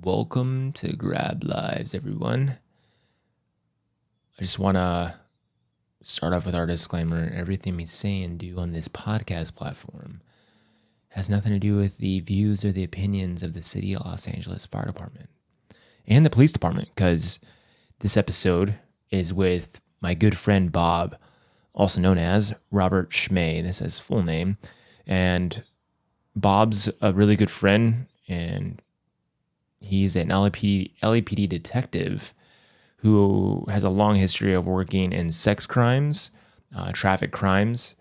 Welcome to GrabLives, everyone. I just want to start off with our disclaimer. Everything we say and do on this podcast platform has nothing to do with the views or the opinions of the City of Los Angeles Fire Department and the Police Department, because this episode is with my good friend Bob, also known as Robert Smey. This is his full name. And Bob's a really good friend, and he's an LAPD detective who has a long history of working in sex crimes, traffic crimes,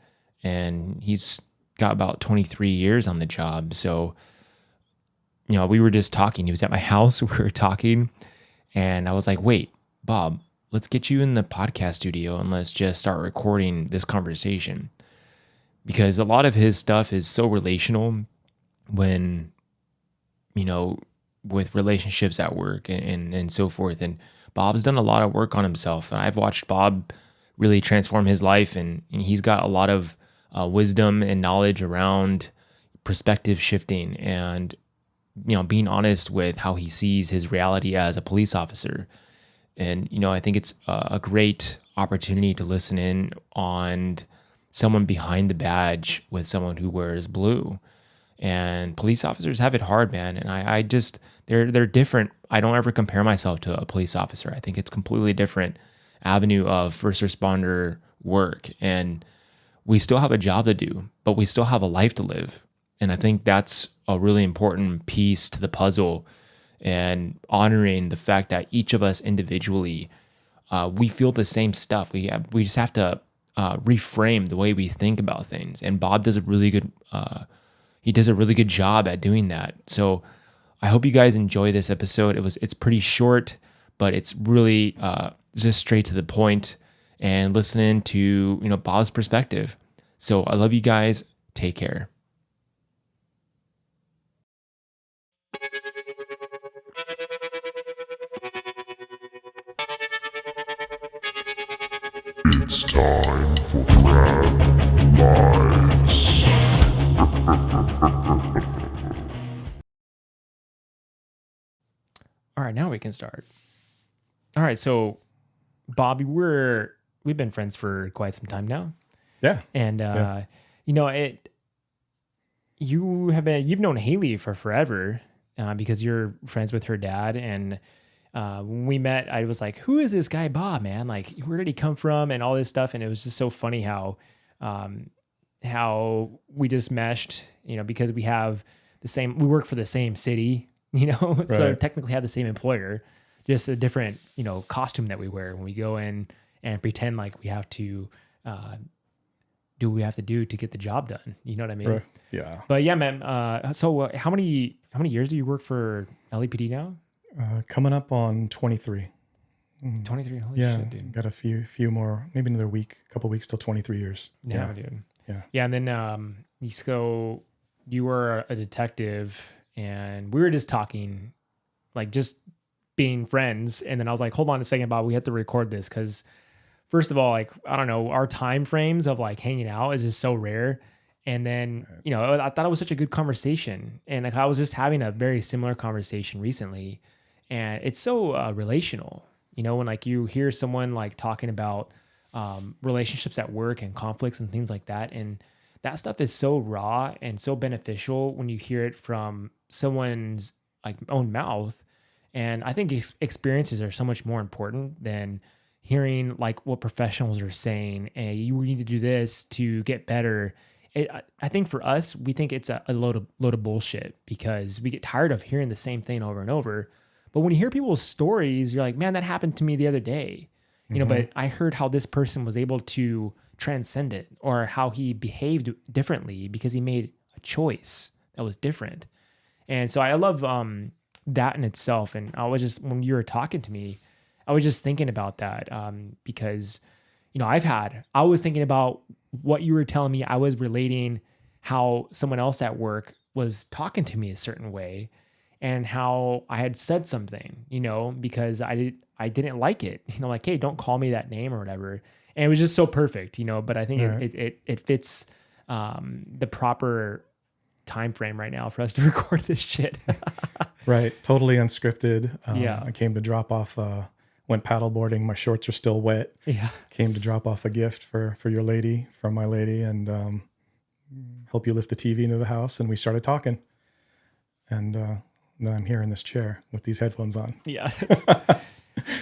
and he's got about 23 years on the job. So, we were just talking. He was at my house. We were talking, and I was like, wait, Bob, let's get you in the podcast studio and let's just start recording this conversation. Because a lot of his stuff is so relational when, with relationships at work and so forth. And Bob's done a lot of work on himself. And I've watched Bob really transform his life. And he's got a lot of wisdom and knowledge around perspective shifting and, being honest with how he sees his reality as a police officer. And, I think it's a great opportunity to listen in on someone behind the badge with someone who wears blue. And police officers have it hard, man. And I just, they're different. I don't ever compare myself to a police officer. I think it's completely different avenue of first responder work. And we still have a job to do, but we still have a life to live. And I think that's a really important piece to the puzzle, and honoring the fact that each of us individually, we feel the same stuff. We just have to reframe the way we think about things. And Bob does a really good job at doing that. So I hope you guys enjoy this episode. It's pretty short, but it's really just straight to the point and listening to Bob's perspective. So I love you guys. Take care. It's time for GrabLives. All right, now we can start. All right, so Bobby, we've been friends for quite some time now. Yeah. And you've known Haley for forever because you're friends with her dad. And when we met, I was like, who is this guy Bob, man? Like, where did he come from and all this stuff? And it was just so funny how we just meshed, because we work for the same city, so Right. technically have the same employer, just a different, costume that we wear when we go in and pretend like we have to do what we have to do to get the job done. You know what I mean? Right. Yeah. But yeah, man. So how many years do you work for LAPD now? Coming up on 23. 23. Holy Yeah. shit, dude. Got a few more, maybe another couple weeks till 23 years. Yeah, dude. Yeah. Yeah, and then you were a detective, and we were just talking, like just being friends. And then I was like, hold on a second, Bob, we have to record this because, first of all, like, I don't know, our time frames of like hanging out is just so rare. And then, I thought it was such a good conversation. And like I was just having a very similar conversation recently. And it's so relational, when like you hear someone like talking about relationships at work and conflicts and things like that. And that stuff is so raw and so beneficial when you hear it from someone's like own mouth. And I think experiences are so much more important than hearing like what professionals are saying. Hey, you need to do this to get better. I think for us, we think it's a load of bullshit because we get tired of hearing the same thing over and over. But when you hear people's stories, you're like, man, that happened to me the other day. But I heard how this person was able to transcend it, or how he behaved differently because he made a choice that was different. And so I love that in itself. And when you were talking to me, I was just thinking about that because, I was thinking about what you were telling me. I was relating how someone else at work was talking to me a certain way, and how I had said something, because I didn't like it, like, hey, don't call me that name or whatever. And it was just so perfect, but I think it fits the proper time frame right now for us to record this shit. Right. Totally unscripted. Yeah. I came to drop off, went paddleboarding. My shorts are still wet. Yeah. Came to drop off a gift for your lady, from my lady, and help you lift the TV into the house. And we started talking. And then I'm here in this chair with these headphones on. Yeah.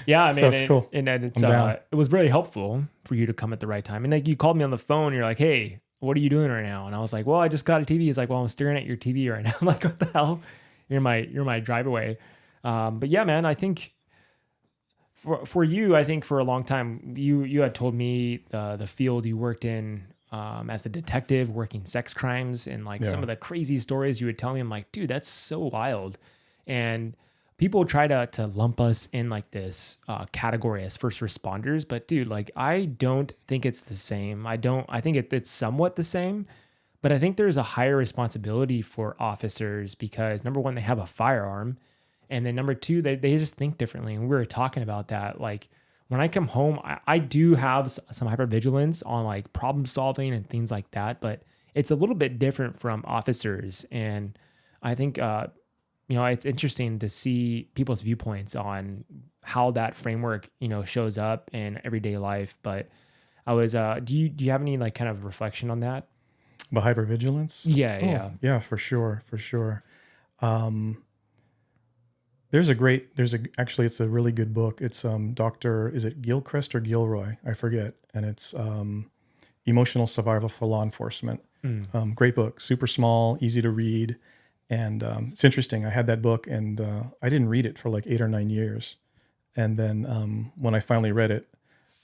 Yeah. I mean, So it's cool. And it's, I'm down. it was really helpful for you to come at the right time. And like you called me on the phone, you're like, hey, what are you doing right now? And I was like, well, I just got a TV. He's like, well, I'm staring at your TV right now. I'm like, what the hell? You're my driveway. But yeah, man, I think for you, I think for a long time, you had told me the field you worked in as a detective, working sex crimes, and like some of the crazy stories you would tell me. I'm like, dude, that's so wild. And people try to lump us in like this category as first responders, but dude, like I don't think it's the same. I think it's somewhat the same, but I think there's a higher responsibility for officers because number one, they have a firearm. And then number two, they just think differently. And we were talking about that. Like when I come home, I do have some hypervigilance on like problem solving and things like that, but it's a little bit different from officers. And I think, it's interesting to see people's viewpoints on how that framework, shows up in everyday life. But I was, do you have any like kind of reflection on that? The hypervigilance? Yeah, for sure. Actually, it's a really good book. It's is it Gilchrist or Gilroy? I forget. And it's Emotional Survival for Law Enforcement. Great book, super small, easy to read. And it's interesting. I had that book and I didn't read it for like 8 or 9 years. And then when I finally read it,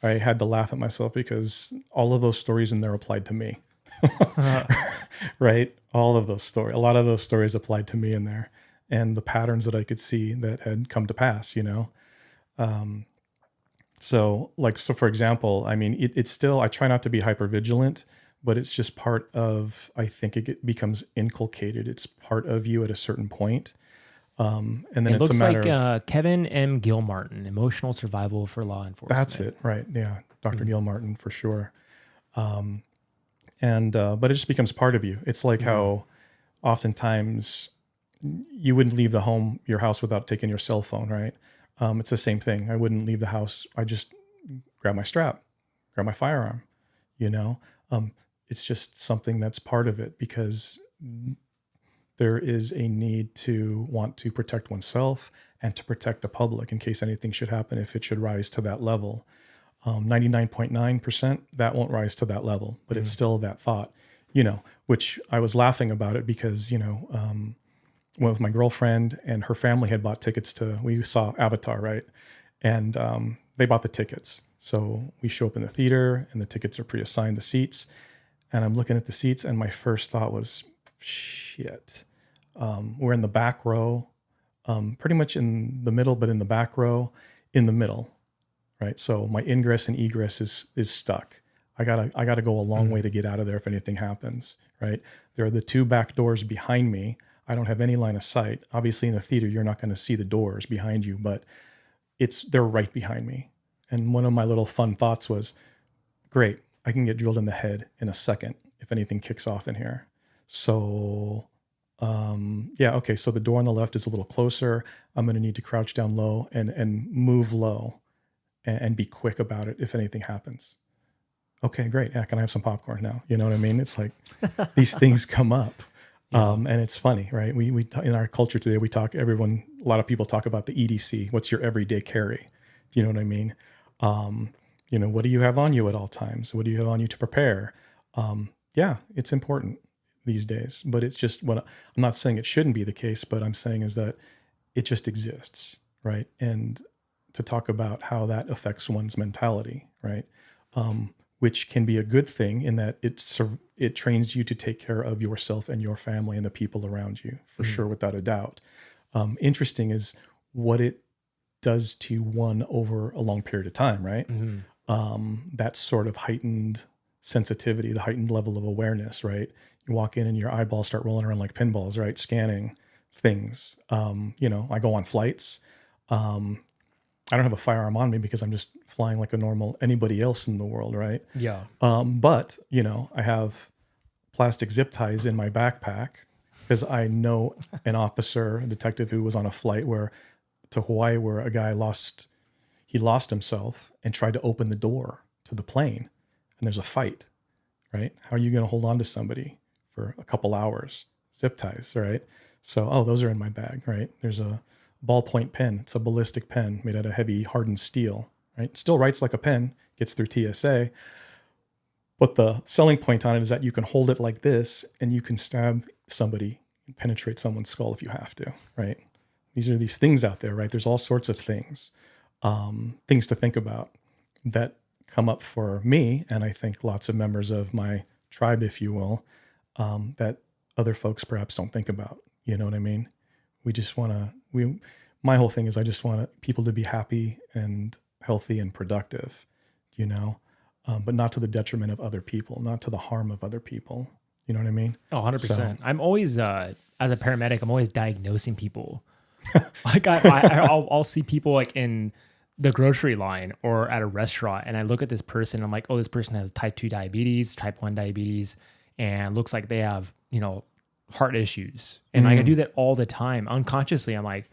I had to laugh at myself because all of those stories in there applied to me. Right? A lot of those stories applied to me in there. And the patterns that I could see that had come to pass, So for example, I mean, it's still, I try not to be hypervigilant, but it's just part of, I think it becomes inculcated. It's part of you at a certain point. And then it it's a matter like, of Kevin M. Gilmartin, Emotional Survival for Law Enforcement. That's it. Right. Yeah. Dr. Gilmartin for sure. But it just becomes part of you. It's like how oftentimes you wouldn't leave your house without taking your cell phone, right? It's the same thing. I wouldn't leave the house. I just grab my strap, grab my firearm, it's just something that's part of it because there is a need to want to protect oneself and to protect the public in case anything should happen, if it should rise to that level. 99.9%, that won't rise to that level, but it's still that thought, which I was laughing about it because, with my girlfriend and her family had bought tickets we saw Avatar, right? And they bought the tickets. So we show up in the theater and the tickets are pre-assigned the seats. And I'm looking at the seats and my first thought was, shit. We're in the back row, pretty much in the middle, but in the back row, in the middle, right? So my ingress and egress is stuck. I gotta go a long way to get out of there if anything happens, right? There are the 2 back doors behind me. I don't have any line of sight. Obviously in a theater, you're not going to see the doors behind you, but they're right behind me. And one of my little fun thoughts was, great, I can get drilled in the head in a second if anything kicks off in here. So, okay. So the door on the left is a little closer. I'm going to need to crouch down low and move low and be quick about it if anything happens. Okay, great. Yeah, can I have some popcorn now? You know what I mean? It's like these things come up. And it's funny, right? We in our culture today, a lot of people talk about the EDC. What's your everyday carry? Do you know what I mean? What do you have on you at all times? What do you have on you to prepare? It's important these days, but it's just I'm not saying it shouldn't be the case, but I'm saying is that it just exists, right? And to talk about how that affects one's mentality, right? Which can be a good thing in that it trains you to take care of yourself and your family and the people around you, for sure, without a doubt. Interesting is what it does to one over a long period of time, right? That sort of heightened sensitivity, the heightened level of awareness, right? You walk in and your eyeballs start rolling around like pinballs, right? Scanning things. I go on flights. I don't have a firearm on me because I'm just flying like a normal anybody else in the world, right? Yeah. But I have plastic zip ties in my backpack because I know an officer, a detective who was on a flight to Hawaii where a guy lost himself and tried to open the door to the plane, and there's a fight, right? How are you going to hold on to somebody for a couple hours? Zip ties, right? So, those are in my bag, right? There's a ballpoint pen. It's a ballistic pen made out of heavy hardened steel, right? Still writes like a pen, gets through TSA. But the selling point on it is that you can hold it like this and you can stab somebody and penetrate someone's skull if you have to, right? These are these things out there, right? There's all sorts of things, things to think about that come up for me. And I think lots of members of my tribe, if you will, that other folks perhaps don't think about. You know what I mean? We just want to, my whole thing is I just want people to be happy and healthy and productive, you know? But not to the detriment of other people, not to the harm of other people. You know what I mean? Oh, 100%. I'm always, as a paramedic, I'm always diagnosing people. Like I'll see people like in the grocery line or at a restaurant, and I look at this person, and I'm like, oh, this person has type 2 diabetes, type 1 diabetes, and looks like they have, heart issues. And I do that all the time. Unconsciously, I'm like,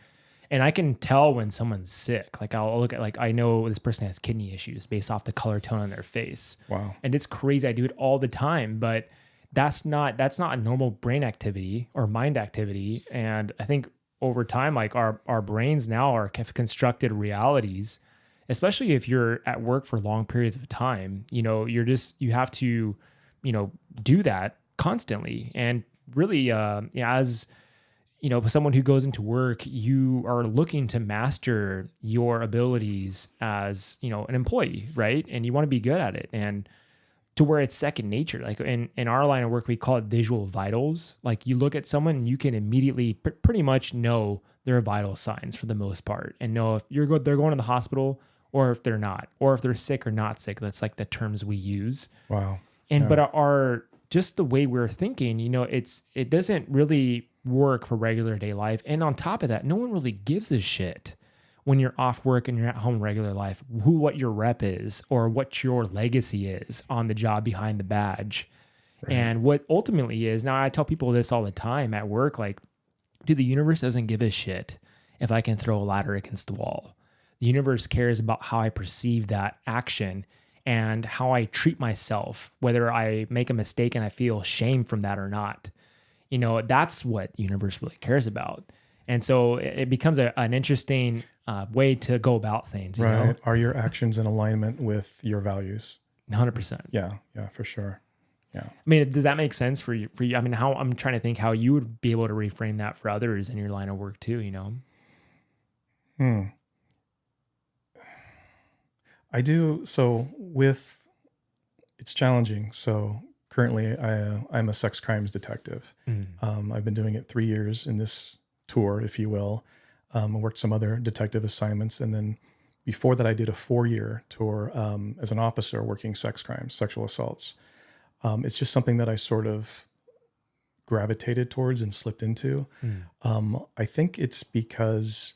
and I can tell when someone's sick. Like I'll look at, like, I know this person has kidney issues based off the color tone on their face. Wow. And it's crazy. I do it all the time, but that's not a normal brain activity or mind activity. And I think over time, like our brains now have constructed realities, especially if you're at work for long periods of time. You have to, do that constantly. And really, as someone who goes into work, you are looking to master your abilities as, an employee, right? And you want to be good at it, and to where it's second nature. Like in our line of work, we call it visual vitals. Like you look at someone and you can immediately pretty much know their vital signs for the most part, and know if they're going to the hospital or if they're not, or if they're sick or not sick. That's like the terms we use. Wow. And, but our, just the way we're thinking, it doesn't really work for regular day life. And on top of that, no one really gives a shit when you're off work and you're at home regular life, what your rep is or what your legacy is on the job behind the badge. Right. And what ultimately is, now I tell people this all the time at work, like, dude, the universe doesn't give a shit if I can throw a ladder against the wall. The universe cares about how I perceive that action and how I treat myself, whether I make a mistake and I feel shame from that or not. That's what the universe really cares about. And so it becomes an interesting way to go about things. Right. Are your actions in alignment with your values? 100%. Yeah, for sure. Yeah. I mean, does that make sense for you? I mean, how I'm trying to think how you would be able to reframe that for others in your line of work too, I do. So it's challenging. So currently I'm a sex crimes detective. I've been doing it 3 years in this tour, if you will. I worked some other detective assignments. And then before that, I did a 4-year tour as an officer working sex crimes, sexual assaults. It's just something that I sort of gravitated towards and slipped into. I think it's because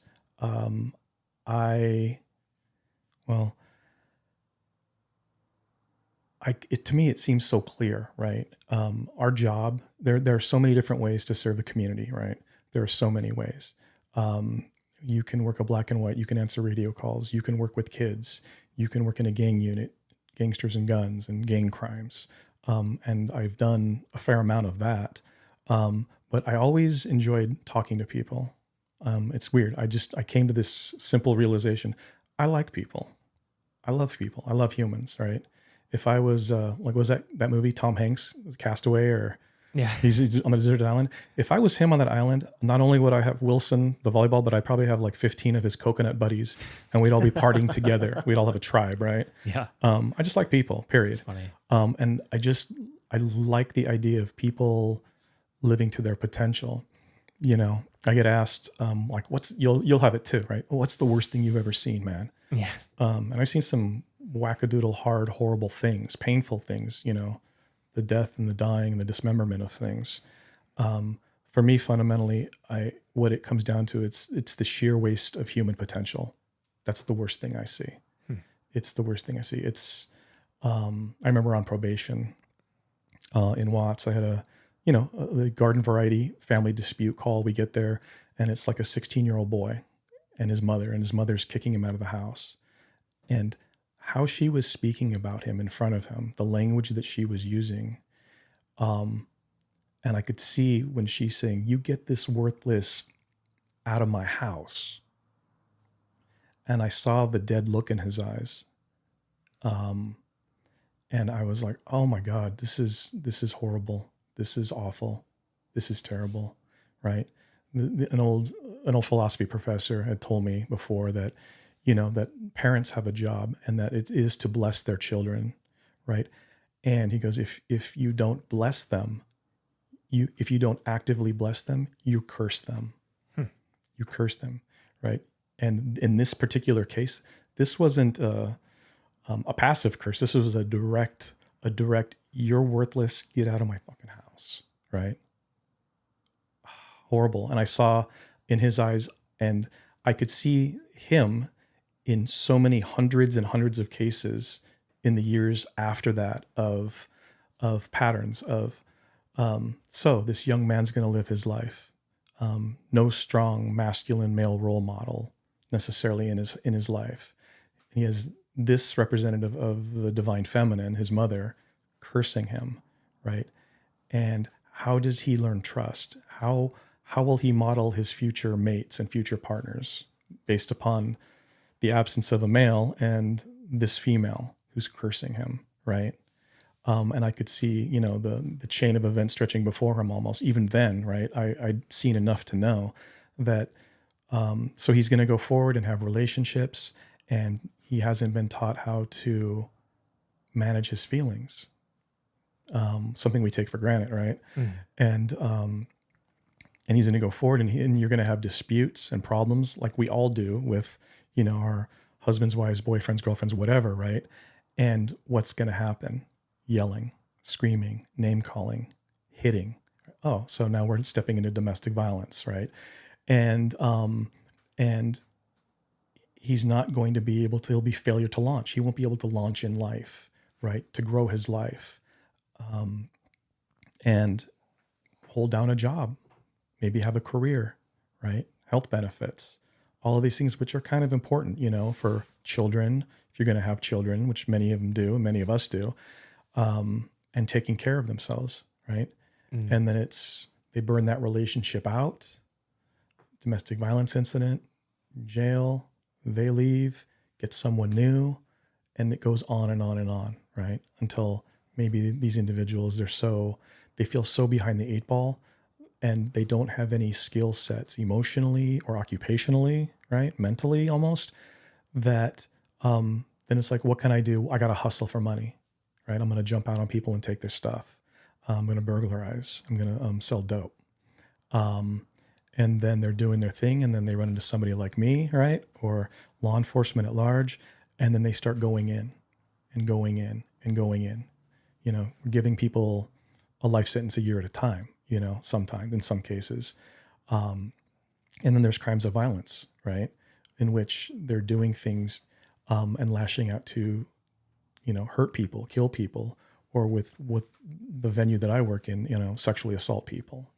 to me, it seems so clear, right? Our job, there are so many different ways to serve the community, right? There are so many ways. You can work a black and white, you can answer radio calls, you can work with kids, you can work in a gang unit, gangsters and guns and gang crimes. And I've done a fair amount of that. But I always enjoyed talking to people. It's weird. I came to this simple realization. I like people. I love people. I love humans, right? If I was was that movie, Tom Hanks, Castaway, or he's on the deserted island. If I was him on that island, not only would I have Wilson, the volleyball, but I'd probably have like 15 of his coconut buddies, and we'd all be partying together. We'd all have a tribe, right? Yeah. I just like people, period. It's funny. And I like the idea of people living to their potential. I get asked, like, you'll have it too, right? What's the worst thing you've ever seen, man? Yeah. And I've seen some wackadoodle, hard, horrible things, painful things, the death and the dying and the dismemberment of things. For me, fundamentally, what it comes down to, it's the sheer waste of human potential. That's the worst thing I see. It's the worst thing I see. I remember on probation in Watts, I had a the garden variety family dispute call. We get there and it's like a 16-year-old boy and his mother's kicking him out of the house. And how she was speaking about him in front of him, the language that she was using. And I could see when she's saying, "You get this worthless out of my house." And I saw the dead look in his eyes. And I was like, "Oh my God, this is horrible. This is awful. This is terrible." Right. An old philosophy professor had told me before that, that parents have a job and that it is to bless their children. Right. And he goes, if you don't bless them, if you don't actively bless them, you curse them. You curse them. Right. And in this particular case, this wasn't a passive curse. This was a direct, "You're worthless. Get out of my fucking house." Right. Horrible. And I saw in his eyes, and I could see him in so many hundreds and hundreds of cases in the years after that of patterns of, so this young man's going to live his life. No strong masculine male role model necessarily in his life. He has this representative of the divine feminine, his mother, cursing him, right? And how does he learn trust? How will he model his future mates and future partners based upon the absence of a male and this female who's cursing him, right? And I could see, the chain of events stretching before him almost. Even then, right, I'd seen enough to know that, so he's going to go forward and have relationships, and he hasn't been taught how to manage his feelings. Something we take for granted, right? And he's going to go forward, and you're going to have disputes and problems like we all do with, our husbands, wives, boyfriends, girlfriends, whatever, right? And what's going to happen? Yelling, screaming, name calling, hitting. Oh, so now we're stepping into domestic violence, right? And he's not going to be able to, he'll be failure to launch. He won't be able to launch in life, right? To grow his life, and hold down a job, maybe have a career, right? Health benefits, all of these things, which are kind of important, for children, if you're going to have children, which many of them do, many of us do, and taking care of themselves, right? And then they burn that relationship out, domestic violence incident, jail, they leave, get someone new, and it goes on and on and on, right? Until maybe these individuals, they feel so behind the eight ball, and they don't have any skill sets emotionally or occupationally, right? Mentally almost, that then it's like, what can I do? I got to hustle for money, right? I'm going to jump out on people and take their stuff. I'm going to burglarize. I'm going to sell dope. And then they're doing their thing, and then they run into somebody like me, right? Or law enforcement at large, and then they start going in and going in and going in, giving people a life sentence a year at a time, sometimes in some cases. And then there's crimes of violence, right? In which they're doing things and lashing out to, hurt people, kill people, or with the venue that I work in, sexually assault people.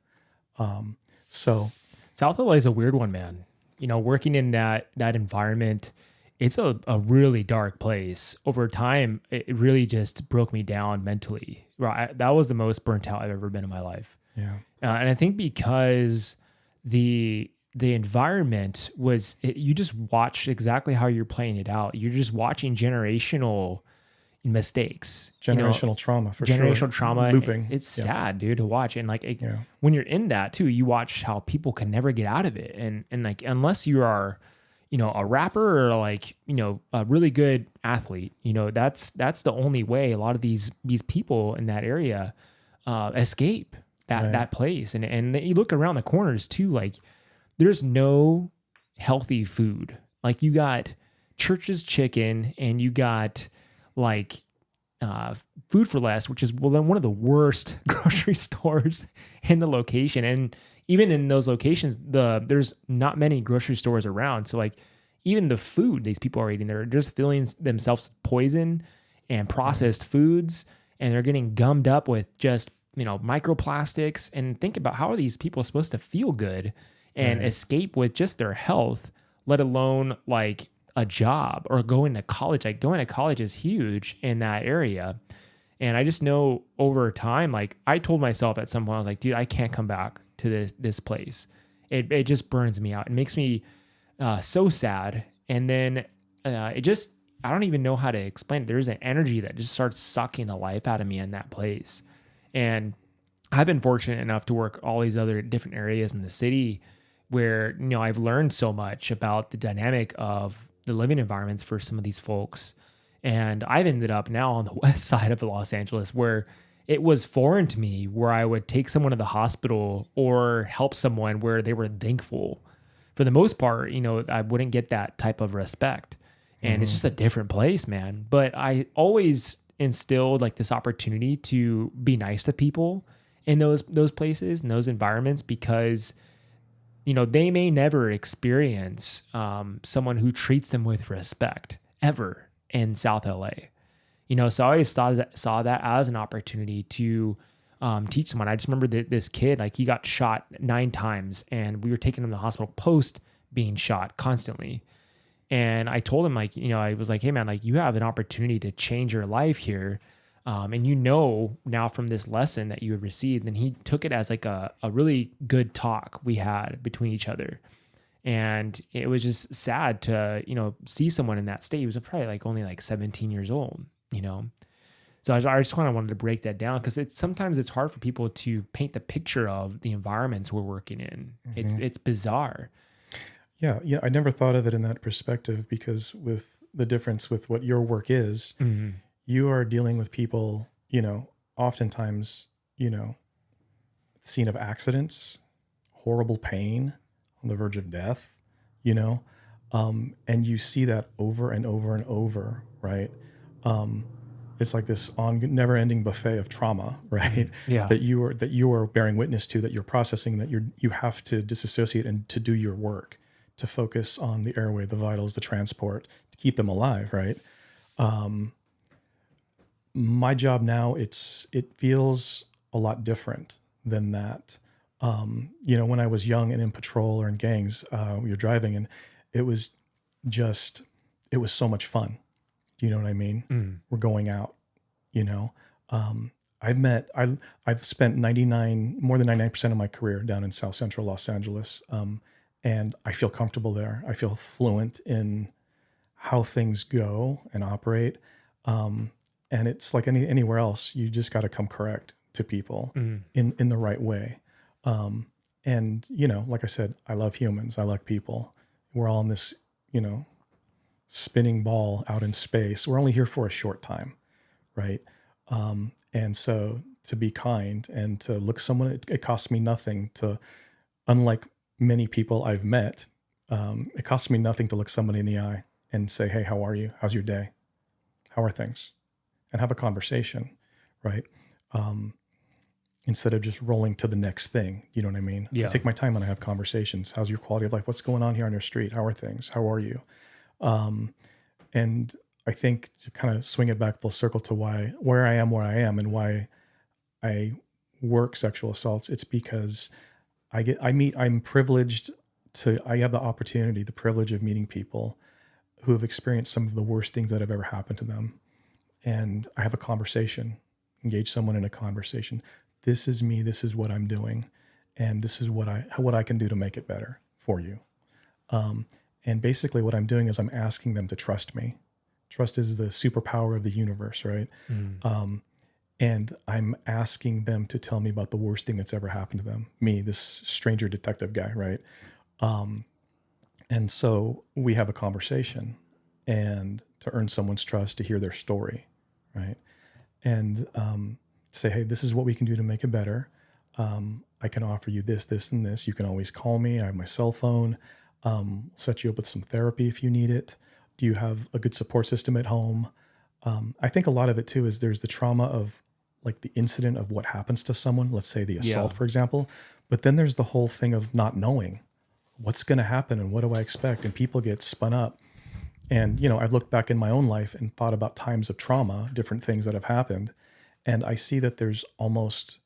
So South LA is a weird one, man. Working in that environment, it's a really dark place. Over time, it really just broke me down mentally. Right, that was the most burnt out I've ever been in my life. Yeah, and I think because the environment was, you just watch exactly how you're playing it out. You're just watching generational mistakes, generational trauma for generational sure. trauma Looping. It's sad, dude, to watch. And when you're in that too, you watch how people can never get out of it. And like, unless you are, a rapper or a really good athlete, that's the only way a lot of these people in that area escape that place. And you look around the corners too, like there's no healthy food. Like you got Church's Chicken, and you got Food for Less, which is one of the worst grocery stores in the location. And even in those locations, there's not many grocery stores around. So even the food these people are eating, they're just filling themselves with poison and processed foods, and they're getting gummed up with just microplastics, and think about how are these people supposed to feel good and escape with just their health, let alone like a job or going to college. Like going to college is huge in that area. And I just know over time, like I told myself at some point, I was like, dude, I can't come back to this place. It just burns me out. It makes me so sad. And then I don't even know how to explain it. There's an energy that just starts sucking the life out of me in that place. And I've been fortunate enough to work all these other different areas in the city where, I've learned so much about the dynamic of the living environments for some of these folks. And I've ended up now on the west side of Los Angeles where it was foreign to me, where I would take someone to the hospital or help someone where they were thankful. For the most part, I wouldn't get that type of respect. And it's just a different place, man. But I always instilled like this opportunity to be nice to people in those places and those environments, because they may never experience someone who treats them with respect ever in South LA. So I always saw that as an opportunity to teach someone. I just remember this kid, like he got shot 9 times and we were taking him to the hospital post being shot constantly. And I told him, like, I was like, hey man, like you have an opportunity to change your life here. And now from this lesson that you had received, and he took it as like a really good talk we had between each other. And it was just sad to, see someone in that state. He was probably like only like 17 years old, So I just kind of wanted to break that down, because sometimes it's hard for people to paint the picture of the environments we're working in. It's bizarre. Yeah. I never thought of it in that perspective, because with the difference with what your work is, you are dealing with people, oftentimes, scene of accidents, horrible pain, on the verge of death, and you see that over and over and over, right? It's like this never-ending buffet of trauma, right? Yeah. That you are bearing witness to, that you're processing, that you have to disassociate and to do your work, to focus on the airway, the vitals, the transport, to keep them alive, right? My job now, it feels a lot different than that. When I was young and in patrol or in gangs, we were driving, and it was so much fun. Do you know what I mean? We're going out, I've spent more than 99% of my career down in South Central Los Angeles. And I feel comfortable there. I feel fluent in how things go and operate. And it's like anywhere else, you just got to come correct to people in the right way. And like I said, I love humans. I like people. We're all in this, spinning ball out in space. We're only here for a short time, right? And so to be kind and to look someone, it costs me nothing to, unlike many people I've met, it costs me nothing to look somebody in the eye and say, hey, how are you? How's your day? How are things? And have a conversation, right? Instead of just rolling to the next thing. You know what I mean? Yeah. I take my time when I have conversations. How's your quality of life? What's going on here on your street? How are things? How are you? And I think to kind of swing it back full circle to where I am and why I work sexual assaults, it's because I'm privileged I have the opportunity, the privilege of meeting people who have experienced some of the worst things that have ever happened to them. And I have a conversation, engage someone in a conversation. This is me. This is what I'm doing. And this is what I can do to make it better for you. And basically what I'm doing is I'm asking them to trust me. Trust is the superpower of the universe, right? And I'm asking them to tell me about the worst thing that's ever happened to them. Me, this stranger detective guy, right? And so we have a conversation, and to earn someone's trust, to hear their story, right? And say, hey, this is what we can do to make it better. I can offer you this, this, and this. You can always call me. I have my cell phone. Set you up with some therapy if you need it. Do you have a good support system at home? I think a lot of it too is there's the trauma of like the incident of what happens to someone, let's say the assault, for example, but then there's the whole thing of not knowing what's going to happen and what do I expect? And people get spun up. And, I've looked back in my own life and thought about times of trauma, different things that have happened. And I see that there's almost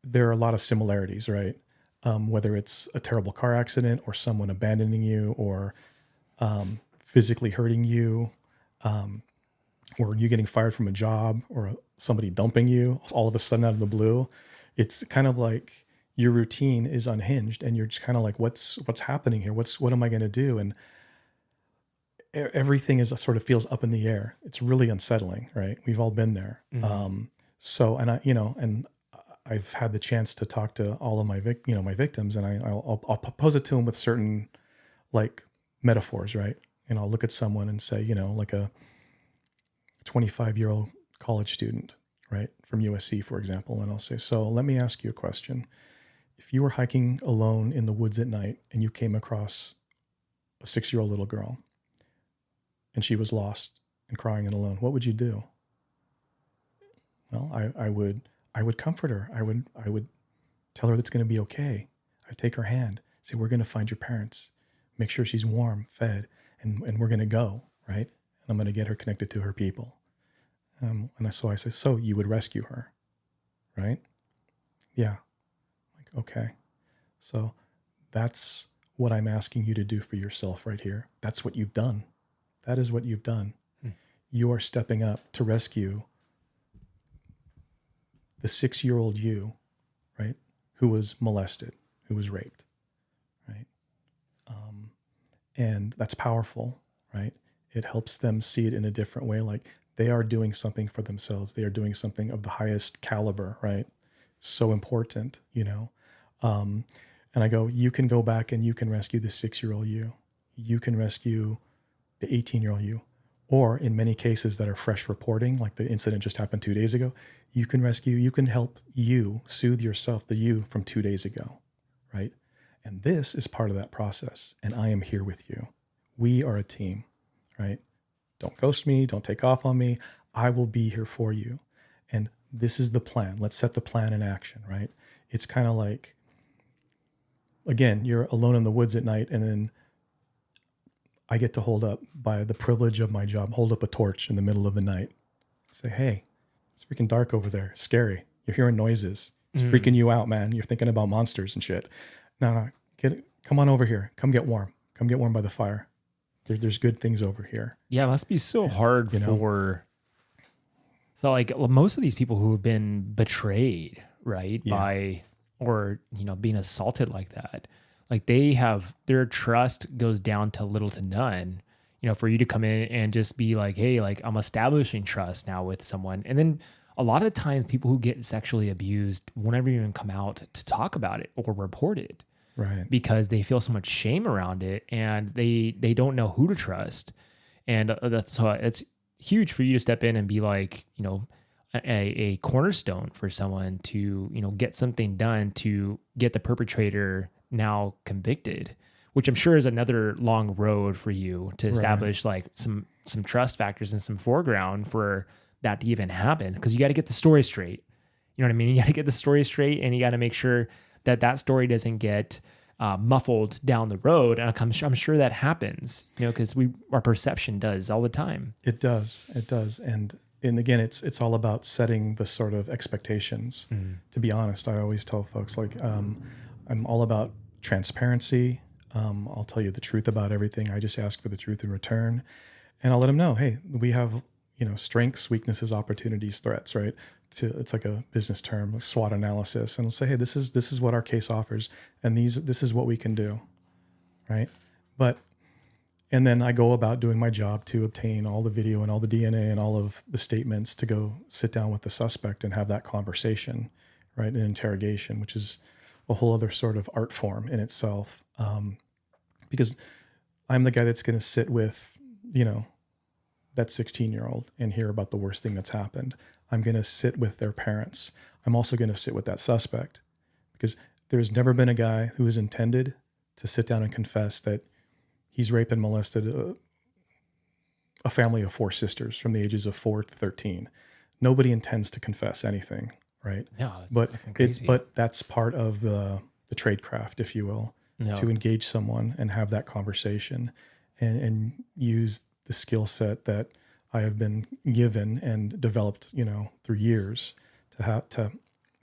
there are a lot of similarities, right? Whether it's a terrible car accident or someone abandoning you or physically hurting you, or you getting fired from a job or somebody dumping you all of a sudden out of the blue. It's kind of like your routine is unhinged and you're just kind of like, what's happening here? What am I going to do? And everything is sort of feels up in the air. It's really unsettling, right? We've all been there. So, and and I've had the chance to talk to all of my victims, and I'll pose it to them with certain like metaphors, right? And I'll look at someone and say, like a 25-year-old college student, right, from USC, for example, and I'll say, so let me ask you a question. If you were hiking alone in the woods at night and you came across a 6-year-old little girl and she was lost and crying and alone, what would you do? Well, I would comfort her. I would tell her that's going to be okay. I'd take her hand, say, we're going to find your parents, make sure she's warm, fed, and we're going to go, right? And I'm going to get her connected to her people. So I say, so you would rescue her, right? Yeah. Like, okay. So that's what I'm asking you to do for yourself right here. That's what you've done. That is what you've done. You are stepping up to rescue the 6-year-old you, right? Who was molested, who was raped, right? And that's powerful, right? It helps them see it in a different way. Like they are doing something for themselves. They are doing something of the highest caliber, right? So important, And I go, you can go back and you can rescue the 6-year-old you. You can rescue the 18-year-old you. Or in many cases that are fresh reporting, like the incident just happened 2 days ago, you can help you soothe yourself, the you from 2 days ago, right? And this is part of that process. And I am here with you. We are a team, right? Don't ghost me. Don't take off on me. I will be here for you. And this is the plan. Let's set the plan in action, right? It's kind of like, again, you're alone in the woods at night, and then I get to hold up, by the privilege of my job, hold up a torch in the middle of the night. Say, hey, it's freaking dark over there. Scary. You're hearing noises. It's freaking you out, man. You're thinking about monsters and shit. No, come on over here. Come get warm. Come get warm by the fire. There's good things over here. Yeah, it must be so hard So like most of these people who have been betrayed, right, by, or, being assaulted like that, like their trust goes down to little to none, for you to come in and just be like, hey, like I'm establishing trust now with someone. And then a lot of times people who get sexually abused won't ever even come out to talk about it or report it. Right. Because they feel so much shame around it and they don't know who to trust. And that's why it's huge for you to step in and be like, a cornerstone for someone to, get something done to get the perpetrator now convicted, which I'm sure is another long road for you to establish like some trust factors and some foreground for that to even happen. Because you got to get the story straight. You know what I mean? You got to get the story straight, and you got to make sure that story doesn't get muffled down the road. And I'm sure that happens, because our perception does all the time. It does. And again, it's all about setting the sort of expectations. To be honest, I always tell folks, like, I'm all about transparency. I'll tell you the truth about everything. I just ask for the truth in return. And I'll let them know, hey, we have, strengths, weaknesses, opportunities, threats, right? It's like a business term, like SWOT analysis. And I'll say, hey, this is what our case offers. And this is what we can do, right? And then I go about doing my job to obtain all the video and all the DNA and all of the statements to go sit down with the suspect and have that conversation, right? An interrogation, which is a whole other sort of art form in itself. Because I'm the guy that's going to sit with, that 16-year-old and hear about the worst thing that's happened. I'm going to sit with their parents. I'm also going to sit with that suspect, because there's never been a guy who has intended to sit down and confess that he's raped and molested a family of 4 sisters from the ages of 4 to 13. Nobody intends to confess anything, right? Yeah, but that's part of the tradecraft, if you will, to engage someone and have that conversation and use the skill set that I have been given and developed, through years to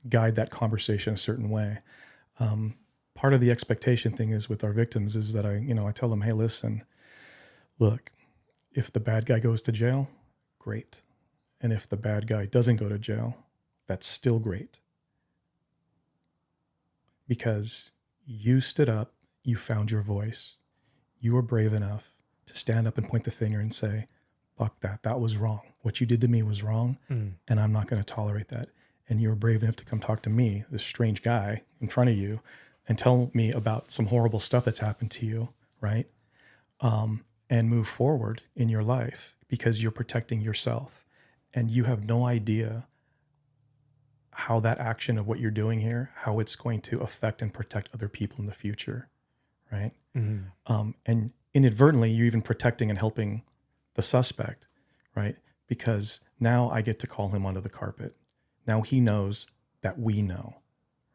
guide that conversation a certain way. Part of the expectation thing is with our victims is that I tell them, hey, listen, look, if the bad guy goes to jail, great. And if the bad guy doesn't go to jail, that's still great. Because you stood up, you found your voice, you were brave enough to stand up and point the finger and say, fuck that, that was wrong. What you did to me was wrong, and I'm not going to tolerate that. And you were brave enough to come talk to me, this strange guy in front of you, and tell me about some horrible stuff that's happened to you, right? And move forward in your life because you're protecting yourself. And you have no idea how that action of what you're doing here, how it's going to affect and protect other people in the future, right? And inadvertently, you're even protecting and helping the suspect, right? Because now I get to call him onto the carpet. Now he knows that we know,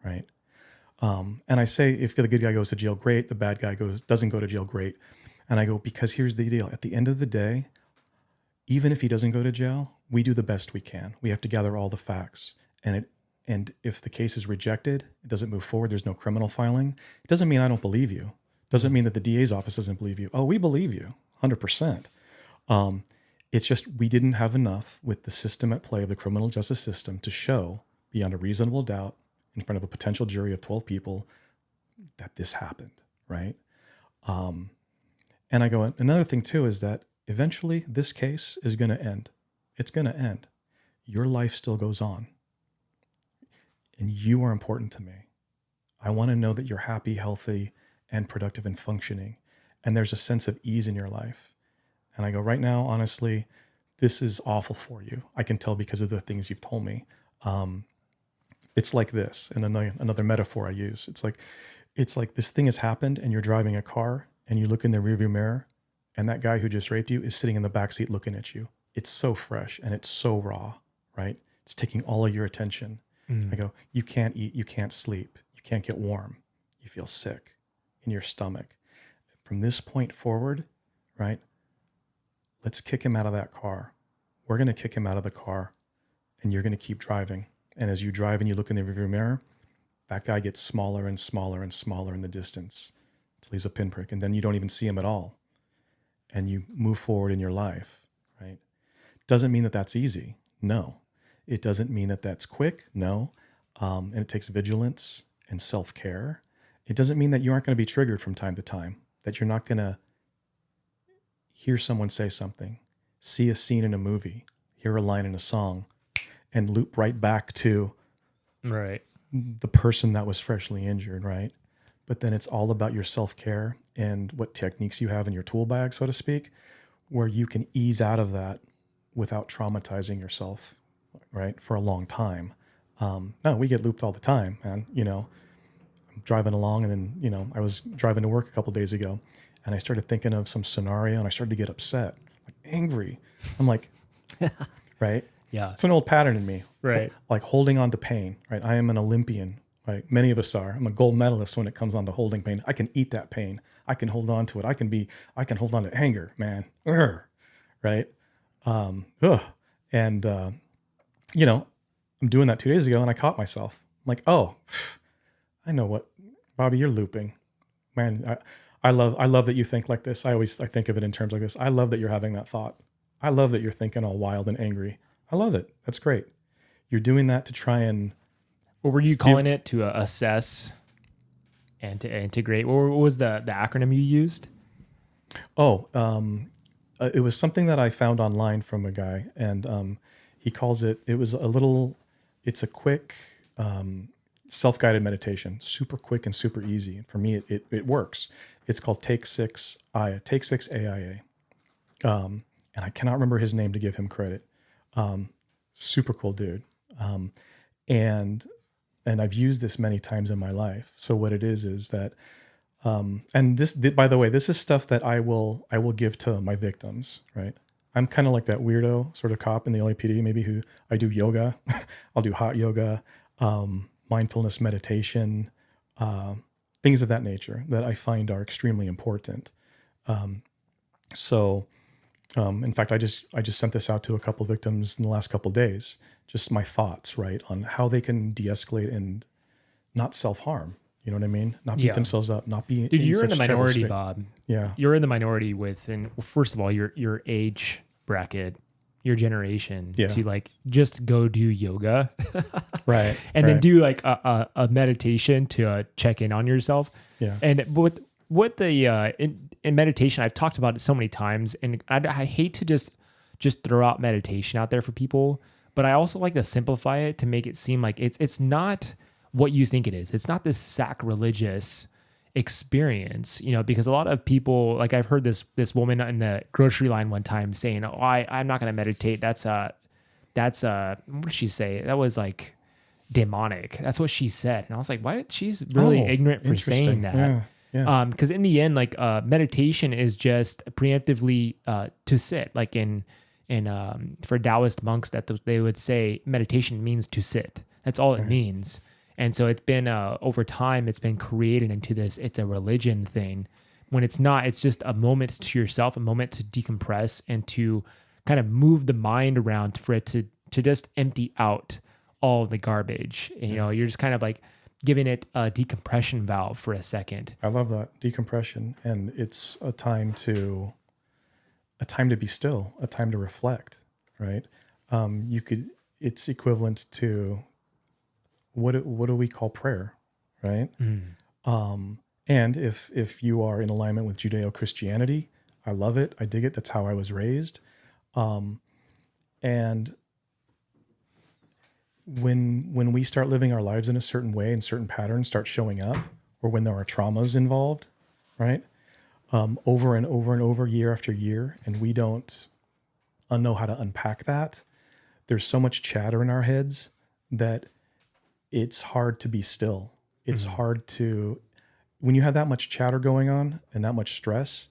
right? And I say, if the good guy goes to jail, great. The bad guy doesn't go to jail, great. And I go, because here's the deal. At the end of the day, even if he doesn't go to jail, we do the best we can. We have to gather all the facts. And if the case is rejected, it doesn't move forward, there's no criminal filing, it doesn't mean I don't believe you. It doesn't mean that the DA's office doesn't believe you. Oh, we believe you, 100%. It's just we didn't have enough with the system at play of the criminal justice system to show beyond a reasonable doubt in front of a potential jury of 12 people that this happened, right? And I go, another thing too is that eventually this case is going to end. It's going to end. Your life still goes on. And you are important to me. I want to know that you're happy, healthy, and productive and functioning. And there's a sense of ease in your life. And I go, right now, honestly, this is awful for you. I can tell because of the things you've told me. It's like this, and another metaphor I use. It's like this thing has happened and you're driving a car and you look in the rearview mirror and that guy who just raped you is sitting in the backseat looking at you. It's so fresh and it's so raw, right? It's taking all of your attention. I go, you can't eat, you can't sleep, you can't get warm. You feel sick in your stomach. From this point forward, right? Let's kick him out of that car. We're going to kick him out of the car and you're going to keep driving. And as you drive and you look in the rearview mirror, that guy gets smaller and smaller and smaller in the distance until he's a pinprick. And then you don't even see him at all. And you move forward in your life, right? Doesn't mean that that's easy. No. It doesn't mean that that's quick. No. And it takes vigilance and self-care. It doesn't mean that you aren't going to be triggered from time to time, that you're not going to hear someone say something, see a scene in a movie, hear a line in a song, and loop right back to the person that was freshly injured, right? But then it's all about your self-care and what techniques you have in your tool bag, so to speak, where you can ease out of that without traumatizing yourself, right, for a long time. No, we get looped all the time, man. I'm driving along and then, I was driving to work a couple days ago and I started thinking of some scenario and I started to get upset, like angry. I'm like, right? Yeah. It's an old pattern in me. Right. Like holding on to pain, right? I am an Olympian, right? Many of us are. I'm a gold medalist when it comes on to holding pain. I can eat that pain. I can hold on to it. I can hold on to anger, man. Right? And I'm doing that 2 days ago and I caught myself. I'm like, oh, I know what, Bobby, you're looping. Man, I love that you think like this. I think of it in terms like this. I love that you're having that thought. I love that you're thinking all wild and angry. I love it. That's great. You're doing that to try and... What were you calling it? To assess and to integrate? What was the acronym you used? It was something that I found online from a guy, and he calls it it's a quick self-guided meditation, super quick and super easy. And for me, it works. It's called Take 6 AIA. And I cannot remember his name to give him credit. Super cool dude. And I've used this many times in my life. So what it is that, and this, by the way, this is stuff that I will give to my victims, right? I'm kind of like that weirdo sort of cop in the LAPD, maybe who I do yoga. I'll do hot yoga, mindfulness meditation, things of that nature that I find are extremely important. In fact, I just sent this out to a couple of victims in the last couple of days. Just my thoughts, right, on how they can de-escalate and not self-harm. You know what I mean? Not beat themselves up. Not be. Dude, you're in such the terrible minority, state. Bob. Yeah. You're in the minority and first of all, your age bracket, your generation to like just go do yoga, Right. and then do like a meditation to check in on yourself. Yeah. And what the in meditation, I've talked about it so many times, and I hate to just throw out meditation out there for people, but I also like to simplify it to make it seem like it's not what you think it is. It's not this sacrilegious experience, because a lot of people, like I've heard this woman in the grocery line one time saying, "Oh, I'm not going to meditate. That's what did she say? That was like demonic." That's what she said, and I was like, "Why?" She's really ignorant for saying that. Yeah. Because in the end, like meditation is just preemptively to sit. Like in for Taoist monks, that they would say meditation means to sit. That's all it means. And so it's been over time, it's been created into this. It's a religion thing, when it's not. It's just a moment to yourself, a moment to decompress and to kind of move the mind around for it to just empty out all the garbage. And, you're just kind of like giving it a decompression valve for a second. I love that, decompression, and it's a time to be still, a time to reflect. Right? It's equivalent to what do we call prayer, right? And if you are in alignment with Judeo-Christianity, I love it. I dig it. That's how I was raised. And when we start living our lives in a certain way and certain patterns start showing up, or when there are traumas involved, right? Over and over and over, year after year, and we don't know how to unpack that, there's so much chatter in our heads that it's hard to be still. It's hard to, when you have that much chatter going on and that much stress,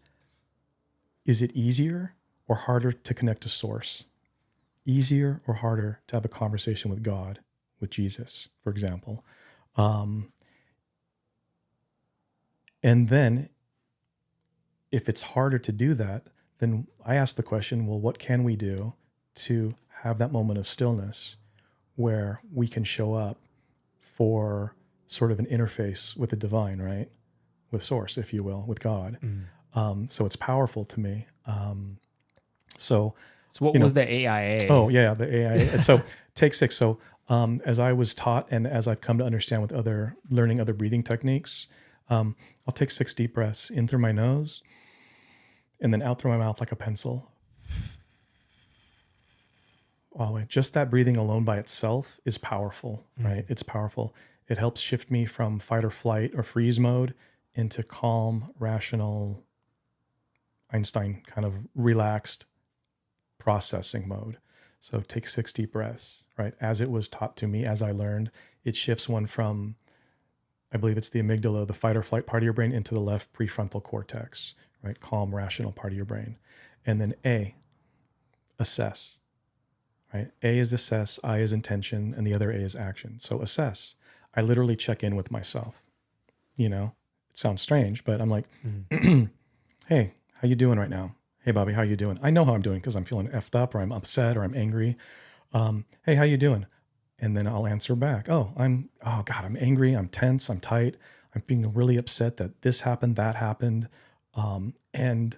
is it easier or harder to connect to source? Easier or harder to have a conversation with God, with Jesus, for example? And then if it's harder to do that, then I ask the question, well, what can we do to have that moment of stillness where we can show up for sort of an interface with the divine, right? With source, if you will, with God. So it's powerful to me. So what was the AIA? Oh yeah, the AIA. And so take 6. So as I was taught and as I've come to understand with learning other breathing techniques, I'll take 6 deep breaths in through my nose and then out through my mouth like a pencil. Wow, just that breathing alone by itself is powerful, right? It's powerful. It helps shift me from fight or flight or freeze mode into calm, rational, Einstein kind of relaxed processing mode. So take 6 deep breaths, right? As it was taught to me, as I learned, it shifts one from, I believe it's the amygdala, the fight or flight part of your brain, into the left prefrontal cortex, right? Calm, rational part of your brain. And then A, assess. Right? A is assess, I is intention, and the other A is action. So assess. I literally check in with myself. It sounds strange, but I'm like, hey, how you doing right now? Hey, Bobby, how you doing? I know how I'm doing because I'm feeling effed up or I'm upset or I'm angry. Hey, how you doing? And then I'll answer back. Oh God, I'm angry. I'm tense. I'm tight. I'm feeling really upset that this happened, that happened. And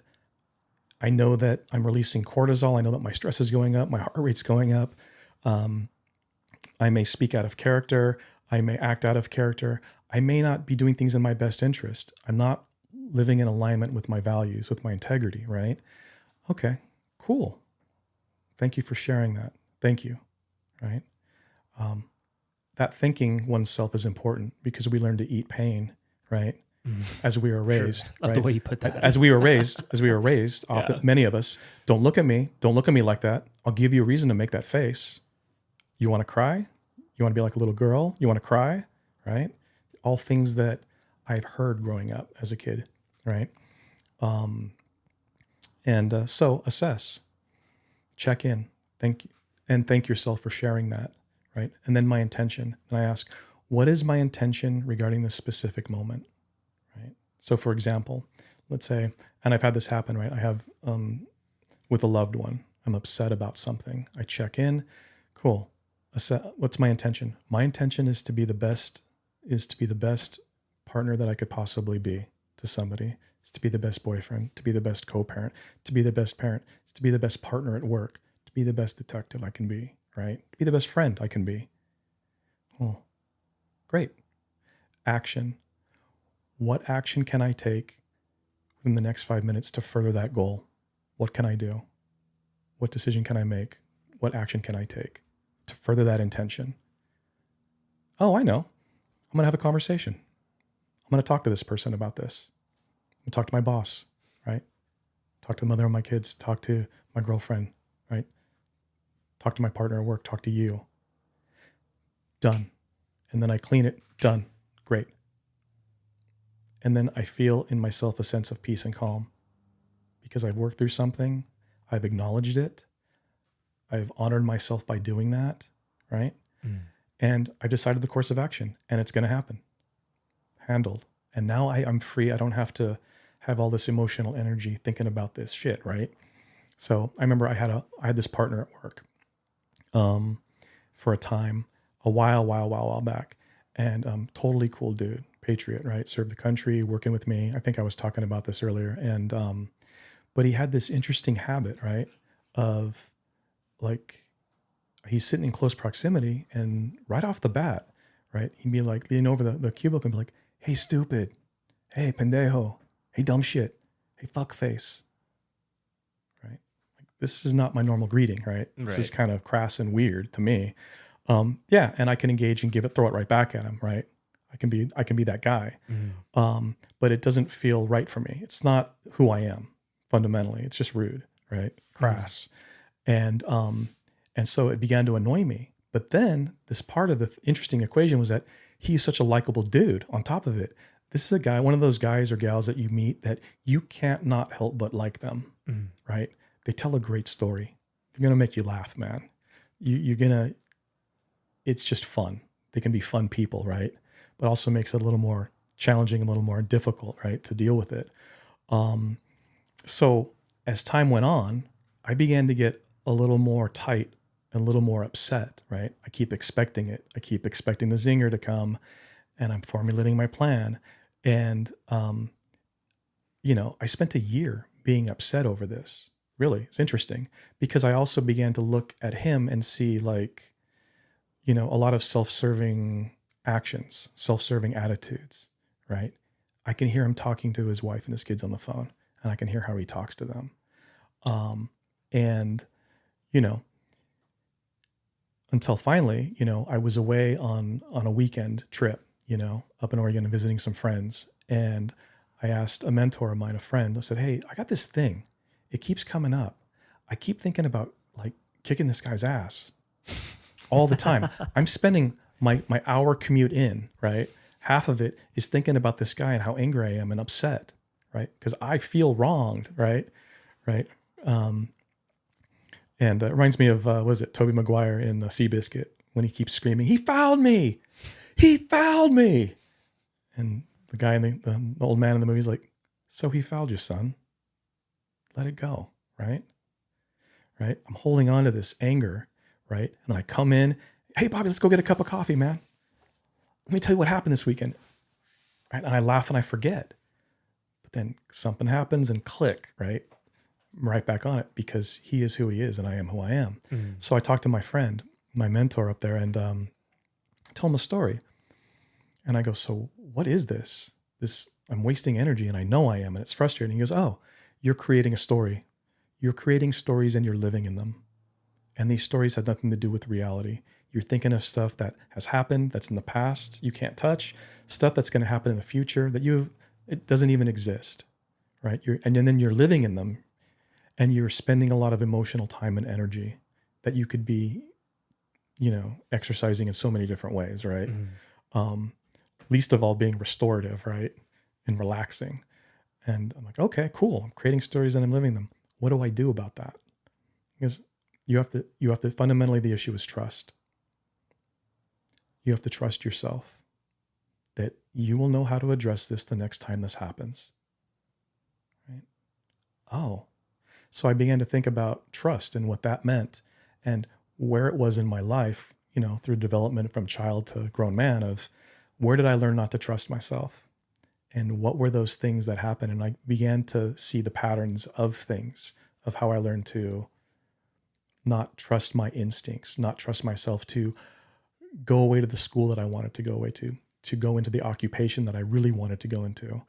I know that I'm releasing cortisol. I know that my stress is going up. My heart rate's going up. I may speak out of character. I may act out of character. I may not be doing things in my best interest. I'm not living in alignment with my values, with my integrity, right? Okay, cool. Thank you for sharing that. Thank you, right? That thinking oneself is important because we learn to eat pain, right? As we were raised. Sure. Love the way you put that. As we were raised, often many of us, don't look at me like that. I'll give you a reason to make that face. You want to cry? You want to be like a little girl? You want to cry? Right? All things that I've heard growing up as a kid, right? So assess, check in, thank you, and thank yourself for sharing that, right? And then my intention. And I ask, what is my intention regarding this specific moment? Right. So for example, let's say, and I've had this happen, right? I have with a loved one. I'm upset about something. I check in. Cool. What's my intention? My intention is to be the best partner that I could possibly be to somebody. Is to be the best boyfriend, to be the best co-parent, to be the best parent, to be the best partner at work, to be the best detective I can be, right? To be the best friend I can be. Oh, great. Action. What action can I take within the next 5 minutes to further that goal? What can I do? What decision can I make? What action can I take to further that intention? Oh, I know. I'm going to have a conversation. I'm going to talk to this person about this. I'm going to talk to my boss, right? Talk to the mother of my kids. Talk to my girlfriend, right? Talk to my partner at work. Talk to you. Done. And then I clean it. Done. Great. And then I feel in myself a sense of peace and calm because I've worked through something. I've acknowledged it. I've honored myself by doing that, right? And I've decided the course of action, and it's going to happen. Handled. And now I'm free. I don't have to have all this emotional energy thinking about this shit, right? So I remember I had this partner at work for a time, a while back, and totally cool dude, patriot, right? Served the country, working with me. I think I was talking about this earlier. And but he had this interesting habit, right? Of like, he's sitting in close proximity and right off the bat, right? He'd be like leaning over the cubicle and be like, hey, stupid. Hey, pendejo. Hey, dumb shit. Hey, fuck face. Right? Like, this is not my normal greeting, right? This is kind of crass and weird to me. Yeah. And I can engage and throw it right back at him, right? I can be that guy. But it doesn't feel right for me. It's not who I am fundamentally. It's just rude, right? Crass. And so it began to annoy me. But then this part of the interesting equation was that he's such a likable dude on top of it. This is a guy, one of those guys or gals that you meet that you can't not help but like them, right? They tell a great story. They're going to make you laugh, man. It's just fun. They can be fun people, right? But also makes it a little more challenging, a little more difficult, right? To deal with it. So as time went on, I began to get a little more tight and a little more upset, right? I keep expecting it. I keep expecting the zinger to come, and I'm formulating my plan. And, I spent a year being upset over this. Really, it's interesting because I also began to look at him and see like, a lot of self-serving actions, self-serving attitudes, right? I can hear him talking to his wife and his kids on the phone, and I can hear how he talks to them. Until finally, I was away on a weekend trip, up in Oregon and visiting some friends. And I asked a mentor of mine, a friend, I said, hey, I got this thing. It keeps coming up. I keep thinking about like kicking this guy's ass all the time. I'm spending my hour commute in, right? Half of it is thinking about this guy and how angry I am and upset, right? Because I feel wronged, right? Right. And it reminds me of, Tobey Maguire in Seabiscuit when he keeps screaming, he fouled me. He fouled me. And the guy in the old man in the movie is like, so he fouled you, son. Let it go, right? Right? I'm holding on to this anger, right? And then I come in, hey, Bobby, let's go get a cup of coffee, man. Let me tell you what happened this weekend. Right? And I laugh and I forget. But then something happens and click, right? I'm right back on it because he is who he is and I am who I am. So I talked to my friend, my mentor up there, and tell him a story. And I go, so what is this? I'm wasting energy and I know I am, and it's frustrating. He goes, oh, you're creating a story. You're creating stories and you're living in them. And these stories have nothing to do with reality. You're thinking of stuff that has happened, that's in the past, you can't touch, stuff that's going to happen in the future it doesn't even exist, right? And then you're living in them, and you're spending a lot of emotional time and energy that you could be, exercising in so many different ways, right? Least of all being restorative, right? And relaxing. And I'm like, okay, cool. I'm creating stories and I'm living them. What do I do about that? Because you have to fundamentally, the issue is trust. You have to trust yourself that you will know how to address this the next time this happens. Right? Oh, So I began to think about trust and what that meant and where it was in my life, through development from child to grown man, of where did I learn not to trust myself? And what were those things that happened? And I began to see the patterns of things, of how I learned to not trust my instincts, not trust myself to go away to the school that I wanted to go away to go into the occupation that I really wanted to go into,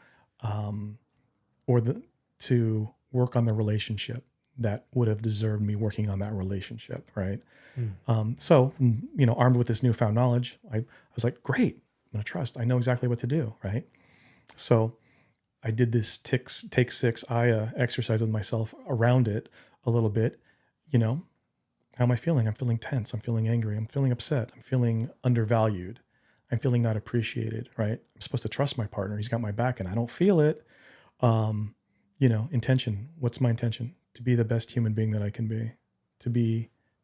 to work on the relationship that would have deserved me working on that relationship, right? So, armed with this newfound knowledge, I was like, great, I'm going to trust. I know exactly what to do, right? So I did this take 6 Aya exercise with myself around it a little bit. How am I feeling? I'm feeling tense. I'm feeling angry. I'm feeling upset. I'm feeling undervalued. I'm feeling not appreciated, right? I'm supposed to trust my partner. He's got my back and I don't feel it. Intention. What's my intention? To be the best human being that I can be,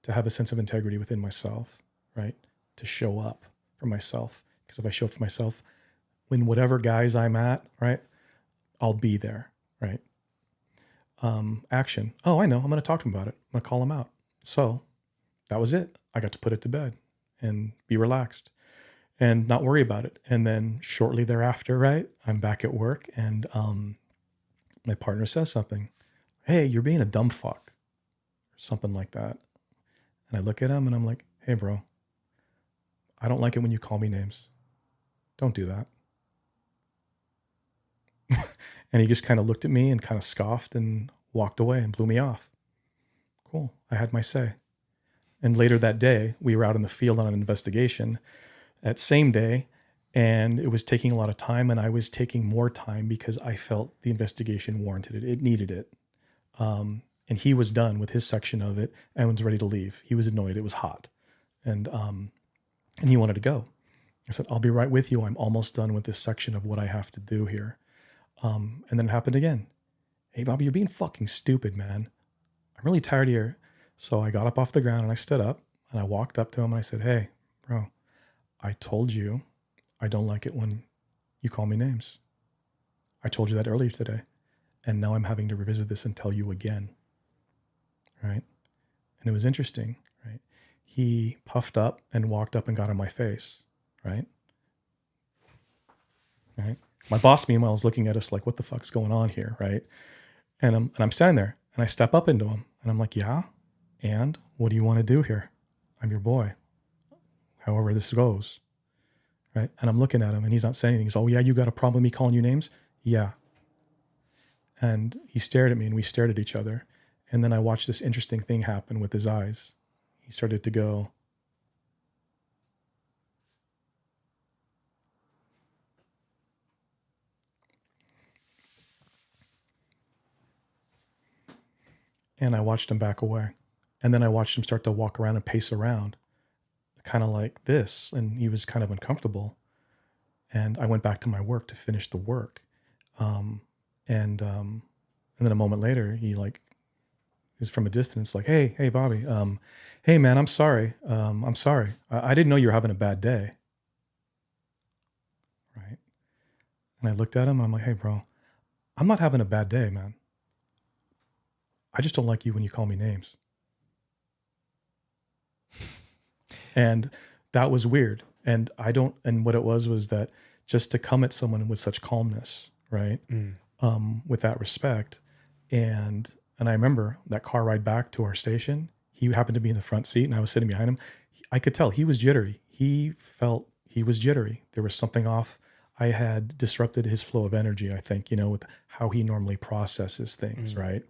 to have a sense of integrity within myself, right? To show up for myself. Because if I show up for myself, when whatever guise I'm at, right, I'll be there, right? Action. Oh, I know. I'm going to talk to him about it. I'm going to call him out. So that was it. I got to put it to bed and be relaxed and not worry about it. And then shortly thereafter, right, I'm back at work and my partner says something. Hey, you're being a dumb fuck, or something like that. And I look at him and I'm like, hey, bro, I don't like it when you call me names. Don't do that. And he just kind of looked at me and kind of scoffed and walked away and blew me off. Cool. I had my say. And later that day, we were out in the field on an investigation that same day, and it was taking a lot of time, and I was taking more time because I felt the investigation warranted it. It needed it. And he was done with his section of it and was ready to leave. He was annoyed. It was hot. And he wanted to go. I said, I'll be right with you. I'm almost done with this section of what I have to do here. And then it happened again. Hey, Bobby, you're being fucking stupid, man. I'm really tired of your... So I got up off the ground and I stood up and I walked up to him and I said, hey, bro, I told you I don't like it when you call me names. I told you that earlier today. And now I'm having to revisit this and tell you again. Right? And it was interesting, right? He puffed up and walked up and got in my face, right? Right? My boss, meanwhile, is looking at us like, what the fuck's going on here, right? And I'm standing there and I step up into him and I'm like, yeah, and what do you want to do here? I'm your boy. However this goes, right? And I'm looking at him and he's not saying anything. He's, oh yeah, you got a problem with me calling you names? Yeah. And he stared at me and we stared at each other. And then I watched this interesting thing happen with his eyes. He started to go, and I watched him back away. And then I watched him start to walk around and pace around, kind of like this. And he was kind of uncomfortable. And I went back to my work to finish the work. And then a moment later, he is from a distance like, hey, Bobby, hey man, I'm sorry. I'm sorry. I didn't know you were having a bad day. Right. And I looked at him and I'm like, hey bro, I'm not having a bad day, man. I just don't like you when you call me names. And that was weird. And what it was that just to come at someone with such calmness, right? With that respect. And I remember that car ride back to our station, he happened to be in the front seat and I was sitting behind him. I could tell he was jittery. He felt he was jittery. There was something off. I had disrupted his flow of energy, I think, with how he normally processes things, right?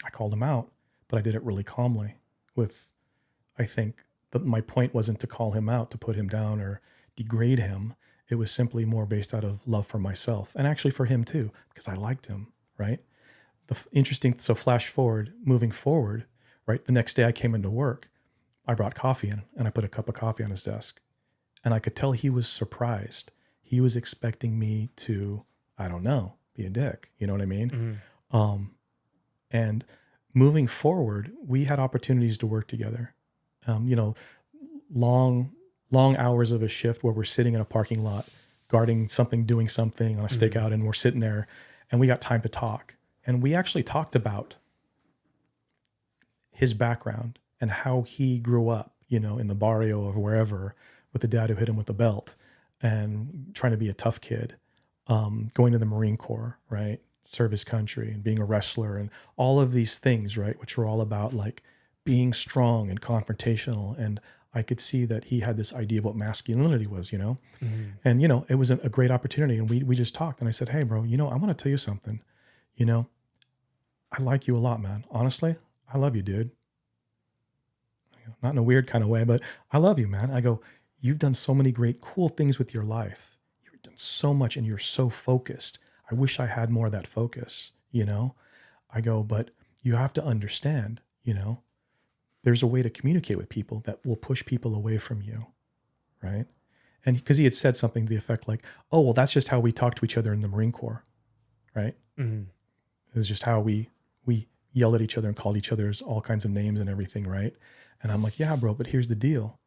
I called him out, but I did it really calmly I think that my point wasn't to call him out, to put him down or degrade him. It was simply more based out of love for myself and actually for him too, because I liked him, right? So flash forward, moving forward, right? The next day I came into work, I brought coffee in and I put a cup of coffee on his desk and I could tell he was surprised. He was expecting me to, I don't know, be a dick. You know what I mean? And moving forward, we had opportunities to work together. Long hours of a shift where we're sitting in a parking lot, guarding something, doing something on a stakeout, and we're sitting there and we got time to talk. And we actually talked about his background and how he grew up, in the barrio or wherever, with the dad who hit him with the belt and trying to be a tough kid, going to the Marine Corps, right? Serve his country and being a wrestler and all of these things, right? Which were all about like being strong and confrontational. And I could see that he had this idea of what masculinity was, and, it was a great opportunity. And we just talked and I said, hey bro, I want to tell you something, I like you a lot, man. Honestly, I love you, dude. Not in a weird kind of way, but I love you, man. I go, you've done so many great, cool things with your life. You've done so much and you're so focused. I wish I had more of that focus, I go, but you have to understand, there's a way to communicate with people that will push people away from you, right? And because he had said something to the effect like, oh, well, that's just how we talk to each other in the Marine Corps, right? Mm-hmm. It was just how we yelled at each other and called each other all kinds of names and everything, right? And I'm like, yeah, bro, but here's the deal.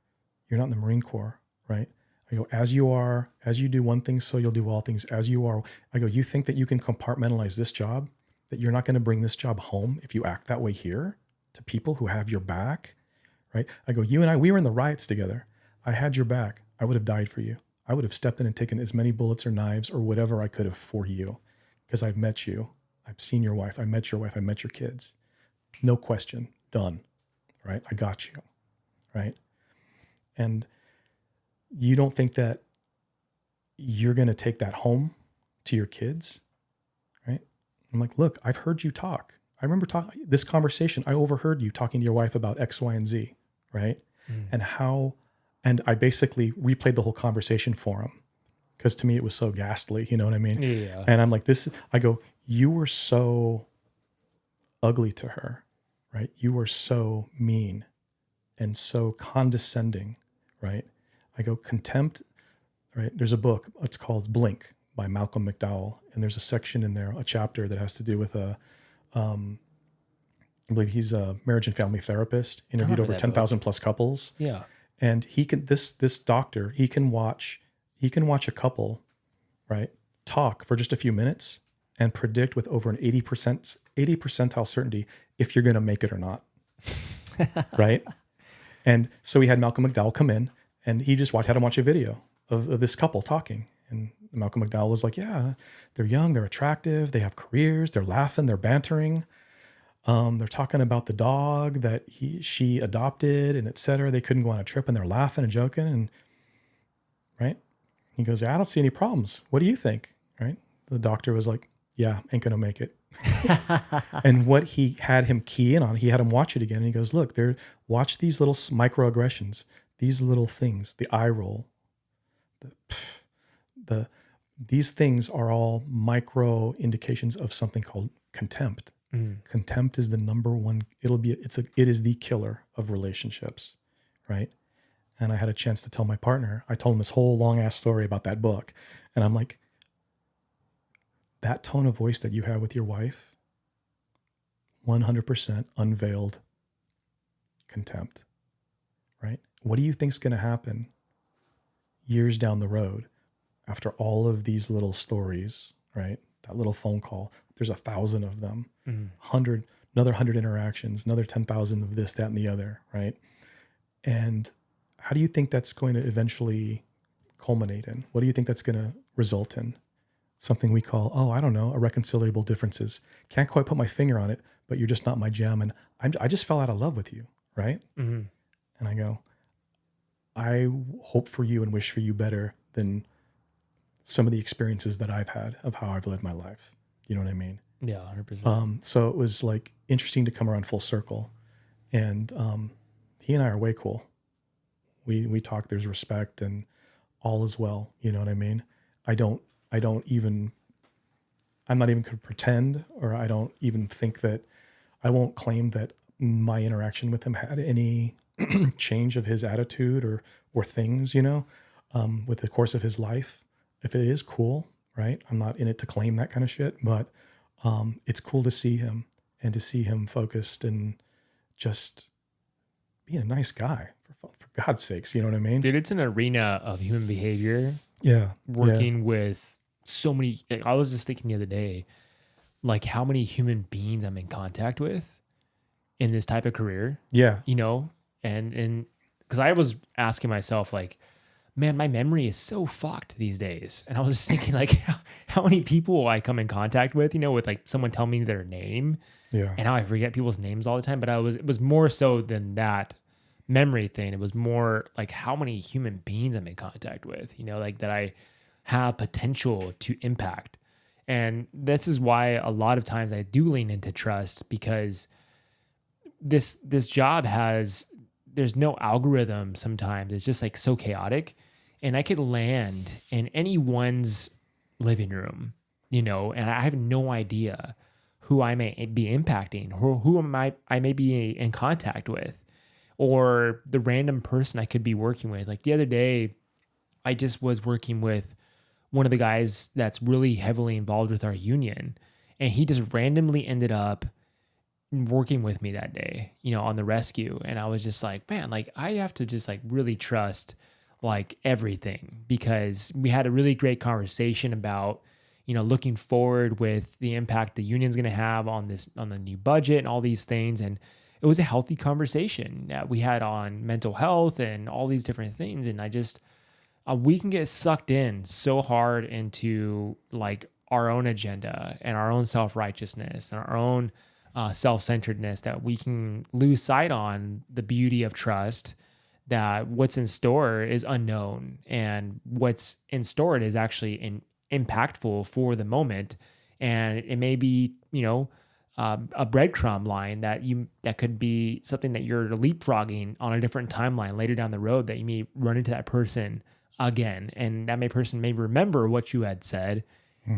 You're not in the Marine Corps, right? I go, as you do one thing, so you'll do all things as you are. I go, you think that you can compartmentalize this job, that you're not going to bring this job home if you act that way here to people who have your back, right? I go, you and I, we were in the riots together. I had your back. I would have died for you. I would have stepped in and taken as many bullets or knives or whatever I could have for you because I've met you. I've seen your wife. I met your wife. I met your kids. No question. Done. Right? I got you. Right? And you don't think that you're going to take that home to your kids? Right? I'm like, look, I've heard you talk. I remember this conversation. I overheard you talking to your wife about X, Y, and Z. Right? And I basically replayed the whole conversation for him because to me it was so ghastly. You know what I mean? Yeah. And I'm like, I go, you were so ugly to her, right? You were so mean and so condescending, right? I go, contempt, right? There's a book, it's called Blink by Malcolm McDowell. And there's a section in there, a chapter that has to do with I believe he's a marriage and family therapist, interviewed over 10,000 plus couples. Yeah. And this doctor, he can watch a couple, right, talk for just a few minutes and predict with over an 80 percentile certainty if you're going to make it or not. Right? And so we had Malcolm McDowell come in and he just had him watch a video of this couple talking. And Malcolm McDowell was like, yeah, they're young, they're attractive, they have careers, they're laughing, they're bantering. They're talking about the dog that she adopted and et cetera. They couldn't go on a trip and they're laughing and joking. And right. He goes, I don't see any problems. What do you think? Right. The doctor was like, yeah, ain't going to make it. And what he had him key in on, he had him watch it again. And he goes, look, watch these little microaggressions, these little things, the eye roll, these things are all micro indications of something called contempt. Contempt is the number one. It is the killer of relationships, right? And I had a chance to tell my partner. I told him this whole long ass story about that book, and I'm like, that tone of voice that you have with your wife, 100% unveiled contempt, right? What do you think's going to happen years down the road after all of these little stories, right? That little phone call, there's 1,000 of them, 100, another 100 interactions, another 10,000 of this, that, and the other, right? And how do you think that's going to eventually culminate in? What do you think that's going to result in? Something we call, I don't know, irreconcilable differences. Can't quite put my finger on it, but you're just not my jam. And I just fell out of love with you, right? Mm-hmm. And I go, I hope for you and wish for you better than some of the experiences that I've had of how I've lived my life. You know what I mean? Yeah, 100%. So it was like interesting to come around full circle. And he and I are way cool. We talk, there's respect and all is well. You know what I mean? I'm not even going to pretend, or I don't even think that, I won't claim that my interaction with him had any change of his attitude or things, with the course of his life. If it is cool, right? I'm not in it to claim that kind of shit, but it's cool to see him and to see him focused and just being a nice guy, for God's sakes. You know what I mean? Dude, it's an arena of human behavior. Yeah. Working with so many, I was just thinking the other day, like how many human beings I'm in contact with. in this type of career, Yeah. you know, and because I was asking myself like, man, my memory is so fucked these days. And I was just thinking like how many people I come in contact with, you know, with like someone telling me their name Yeah. and how I forget people's names all the time. But it was more so than that memory thing. It was more like how many human beings I'm in contact with, you know, like that I have potential to impact. And this is why a lot of times I do lean into trust, because this job there's no algorithm sometimes. It's just like so chaotic. And I could land in anyone's living room, you know, and I have no idea who I may be impacting, who I may be in contact with, or the random person I could be working with. Like the other day, I just was working with one of the guys that's really heavily involved with our union, and he just randomly ended up working with me that day, you know, on the rescue. And I was just like, man, like I have to just like really trust like everything, because we had a really great conversation about, you know, looking forward with the impact the union's going to have on the new budget and all these things. And it was a healthy conversation that we had on mental health and all these different things. And I just, we can get sucked in so hard into like our own agenda and our own self-righteousness and our own self-centeredness that we can lose sight on the beauty of trust, that what's in store is unknown and what's in store is actually impactful for the moment. And it may be, you know, a breadcrumb line that could be something that you're leapfrogging on a different timeline later down the road, that you may run into that person again. And that person may remember what you had said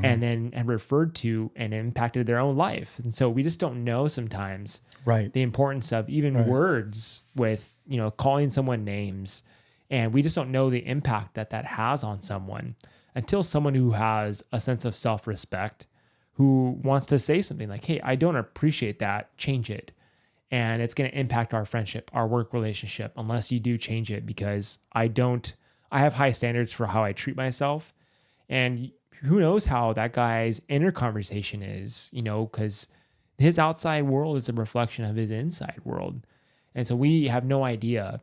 and then and referred to and impacted their own life. And so we just don't know sometimes the importance of even words with, you know, calling someone names. And we just don't know the impact that has on someone until someone who has a sense of self-respect, who wants to say something like, hey, I don't appreciate that, change it. And it's going to impact our friendship, our work relationship, unless you do change it, because I have high standards for how I treat myself. And who knows how that guy's inner conversation is, you know, because his outside world is a reflection of his inside world. And so we have no idea.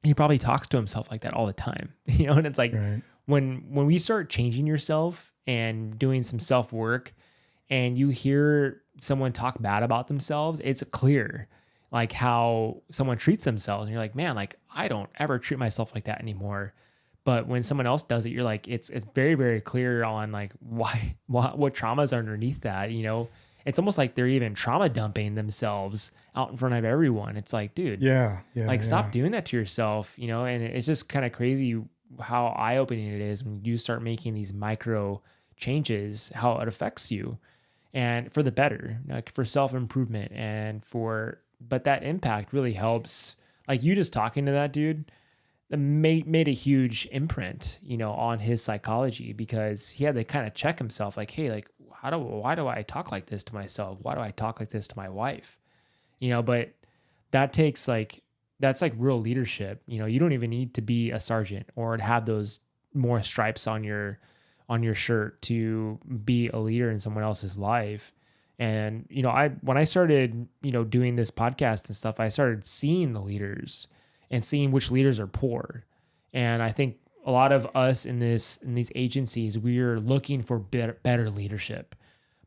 He probably talks to himself like that all the time, you know, and it's like when we start changing yourself and doing some self-work and you hear someone talk bad about themselves, it's clear like how someone treats themselves. And you're like, man, like I don't ever treat myself like that anymore. But when someone else does it, you're like, it's very, very clear on like what traumas are underneath that, you know. It's almost like they're even trauma dumping themselves out in front of everyone. It's like, dude, stop doing that to yourself, you know. And it's just kind of crazy how eye-opening it is when you start making these micro changes, how it affects you, and for the better, like for self-improvement but that impact really helps. Like you just talking to that dude made a huge imprint, you know, on his psychology, because he had to kind of check himself like, hey, like why do I talk like this to myself? Why do I talk like this to my wife? You know, but that's like real leadership. You know, you don't even need to be a sergeant or to have those more stripes on your shirt to be a leader in someone else's life. And, you know, when I started, you know, doing this podcast and stuff, I started seeing the leaders and seeing which leaders are poor. And I think a lot of us in these agencies, we're looking for better leadership.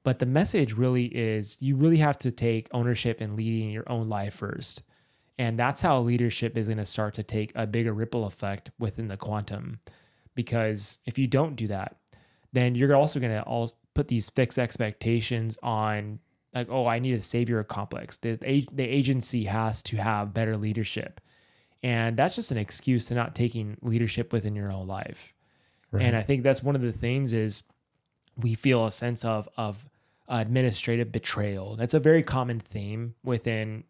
But the message really is you really have to take ownership in leading your own life first. And that's how leadership is going to start to take a bigger ripple effect within the quantum. Because if you don't do that, then you're also going to put these fixed expectations on like, oh, I need a savior complex. The agency has to have better leadership. And that's just an excuse to not taking leadership within your own life. And I think that's one of the things is we feel a sense of administrative betrayal. That's a very common theme within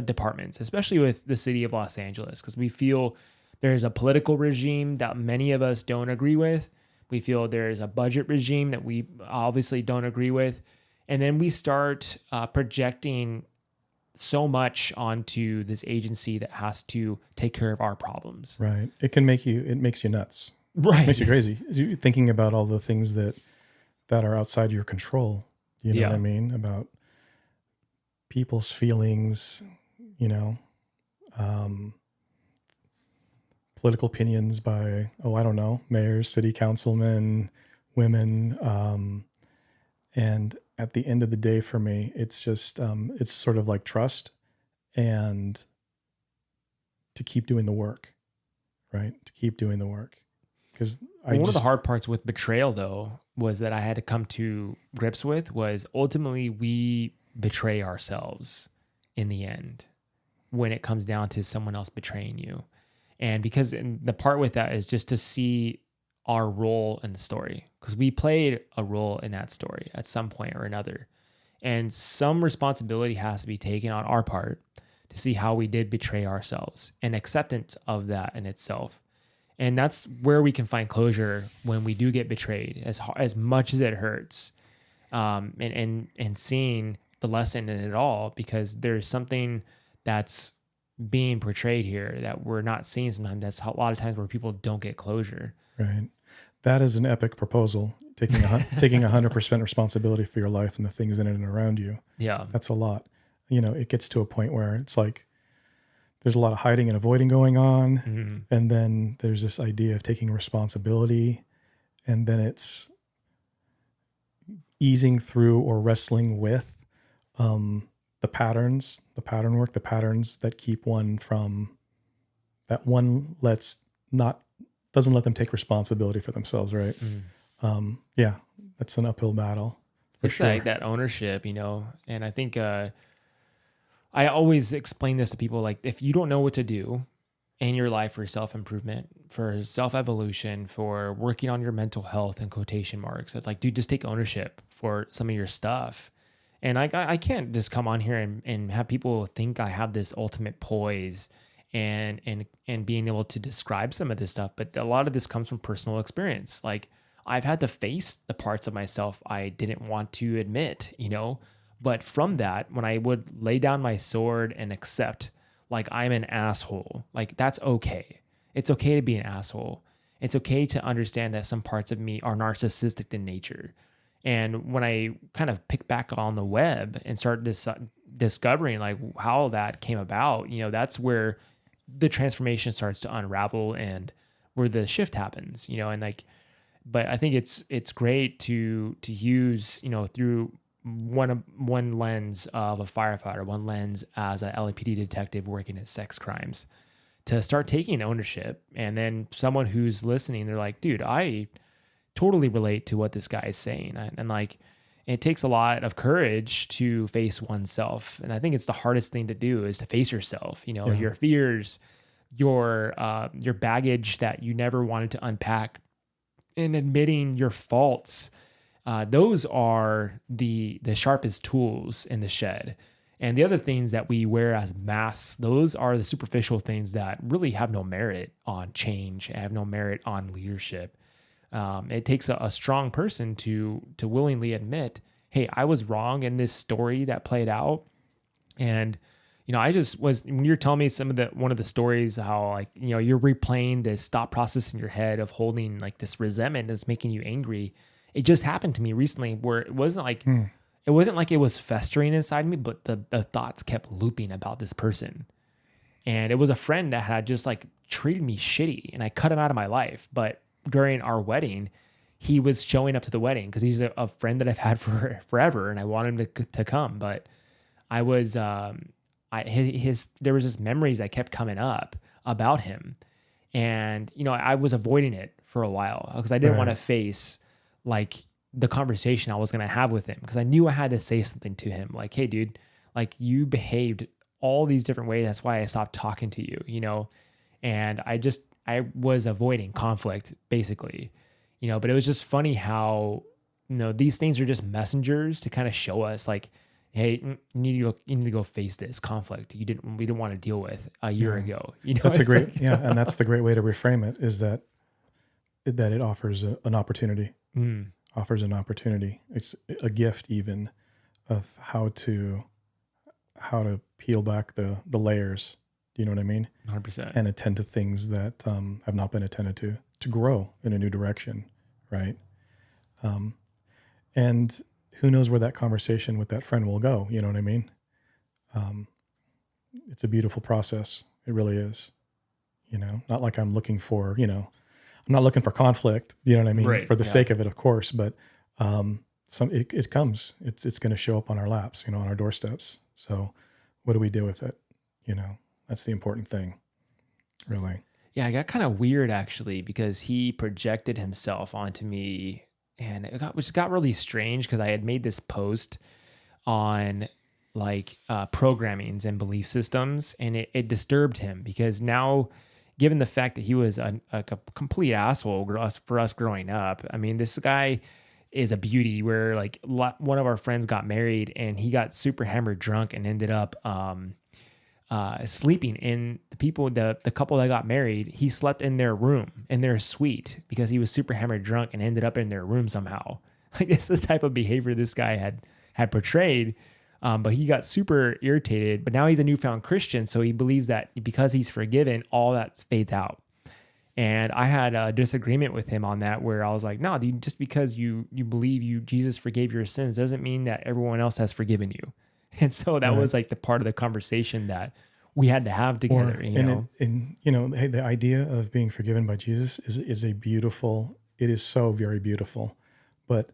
departments, especially with the city of Los Angeles, because we feel there's a political regime that many of us don't agree with. We feel there's a budget regime that we obviously don't agree with. And then we start projecting so much onto this agency that has to take care of our problems. Right. It makes you nuts. Right. It makes you crazy. You're thinking about all the things that are outside your control. You know what I mean? About people's feelings, you know, um, political opinions by, I don't know, mayors, city councilmen, women. And at the end of the day, for me, it's just, it's sort of like trust and to keep doing the work, right? To keep doing the work. Because One of the hard parts with betrayal, though, was that I had to come to grips with was ultimately we betray ourselves in the end when it comes down to someone else betraying you. And because the part with that is just to see our role in the story, because we played a role in that story at some point or another. And some responsibility has to be taken on our part to see how we did betray ourselves and acceptance of that in itself. And that's where we can find closure when we do get betrayed, as much as it hurts, and seeing the lesson in it all, because there's something that's being portrayed here that we're not seeing sometimes. That's a lot of times where people don't get closure. Right. That is an epic proposal, taking 100% responsibility for your life and the things in it and around you. Yeah. That's a lot. You know, it gets to a point where it's like there's a lot of hiding and avoiding going on. Mm-hmm. And then there's this idea of taking responsibility. And then it's easing through or wrestling with the patterns, the pattern work, the patterns that keep one from, that one doesn't let them take responsibility for themselves, right? Mm. Yeah, that's an uphill battle. It's sure. like that ownership, and I think I always explain this to people, like, if you don't know what to do in your life for self-improvement, for self-evolution, for working on your mental health in quotation marks, it's like, dude, just take ownership for some of your stuff. And I can't just come on here and have people think I have this ultimate poise and being able to describe some of this stuff. But a lot of this comes from personal experience. Like, I've had to face the parts of myself I didn't want to admit, but from that, when I would lay down my sword and accept, like, I'm an asshole, like, that's okay. It's okay to be an asshole. It's okay to understand that some parts of me are narcissistic in nature. And when I kind of pick back on the web and start discovering like how that came about, that's where the transformation starts to unravel and where the shift happens, and like, but I think it's great to use, through one lens of a firefighter, one lens as a LAPD detective working at sex crimes, to start taking ownership. And then someone who's listening, they're like, dude, I totally relate to what this guy is saying. And like, it takes a lot of courage to face oneself. And I think it's the hardest thing to do is to face yourself, your fears, your baggage that you never wanted to unpack, and admitting your faults. Those are the sharpest tools in the shed. And the other things that we wear as masks, those are the superficial things that really have no merit on change, have no merit on leadership. It takes a strong person to willingly admit, hey, I was wrong in this story that played out. And, I just was, when you're telling me one of the stories, how like, you're replaying this thought process in your head of holding like this resentment that's making you angry. It just happened to me recently where it wasn't like, it was festering inside me, but the thoughts kept looping about this person. And it was a friend that had just like treated me shitty, and I cut him out of my life. But during our wedding, he was showing up to the wedding because he's a friend that I've had for forever, and I wanted him to come. But I was, there was just memories that kept coming up about him, and I was avoiding it for a while because I didn't want to face like the conversation I was gonna have with him, because I knew I had to say something to him, like, hey, dude, like, you behaved all these different ways. That's why I stopped talking to you, and I was avoiding conflict basically, but it was just funny how, these things are just messengers to kind of show us like, hey, you need to go face this conflict we didn't want to deal with a year ago. That's a great, and that's the great way to reframe it, is that it offers an opportunity, offers an opportunity. It's a gift even of how to peel back the layers. Do you know what I mean? 100%. And attend to things that have not been attended to grow in a new direction, right? And who knows where that conversation with that friend will go? You know what I mean? it's a beautiful process. It really is. Not like I'm looking for, I'm not looking for conflict, you know what I mean? Right. For the Yeah. sake of it, of course, but it comes, it's going to show up on our laps, on our doorsteps. So what do we do with it? That's the important thing, really. Yeah, I got kind of weird actually because he projected himself onto me, and which got really strange because I had made this post on like programmings and belief systems, and it disturbed him because now, given the fact that he was a complete asshole for us growing up, I mean, this guy is a beauty. Where like one of our friends got married, and he got super hammered drunk and ended up sleeping in the couple that got married. He slept in their room, in their suite, because he was super hammered drunk and ended up in their room somehow. Like, this is the type of behavior this guy had portrayed. But he got super irritated. But now he's a newfound Christian, so he believes that because he's forgiven, all that fades out. And I had a disagreement with him on that, where I was like, no, dude, just because you believe Jesus forgave your sins doesn't mean that everyone else has forgiven you. And so that was like the part of the conversation that we had to have together. Hey, the idea of being forgiven by Jesus is a beautiful, it is so very beautiful, but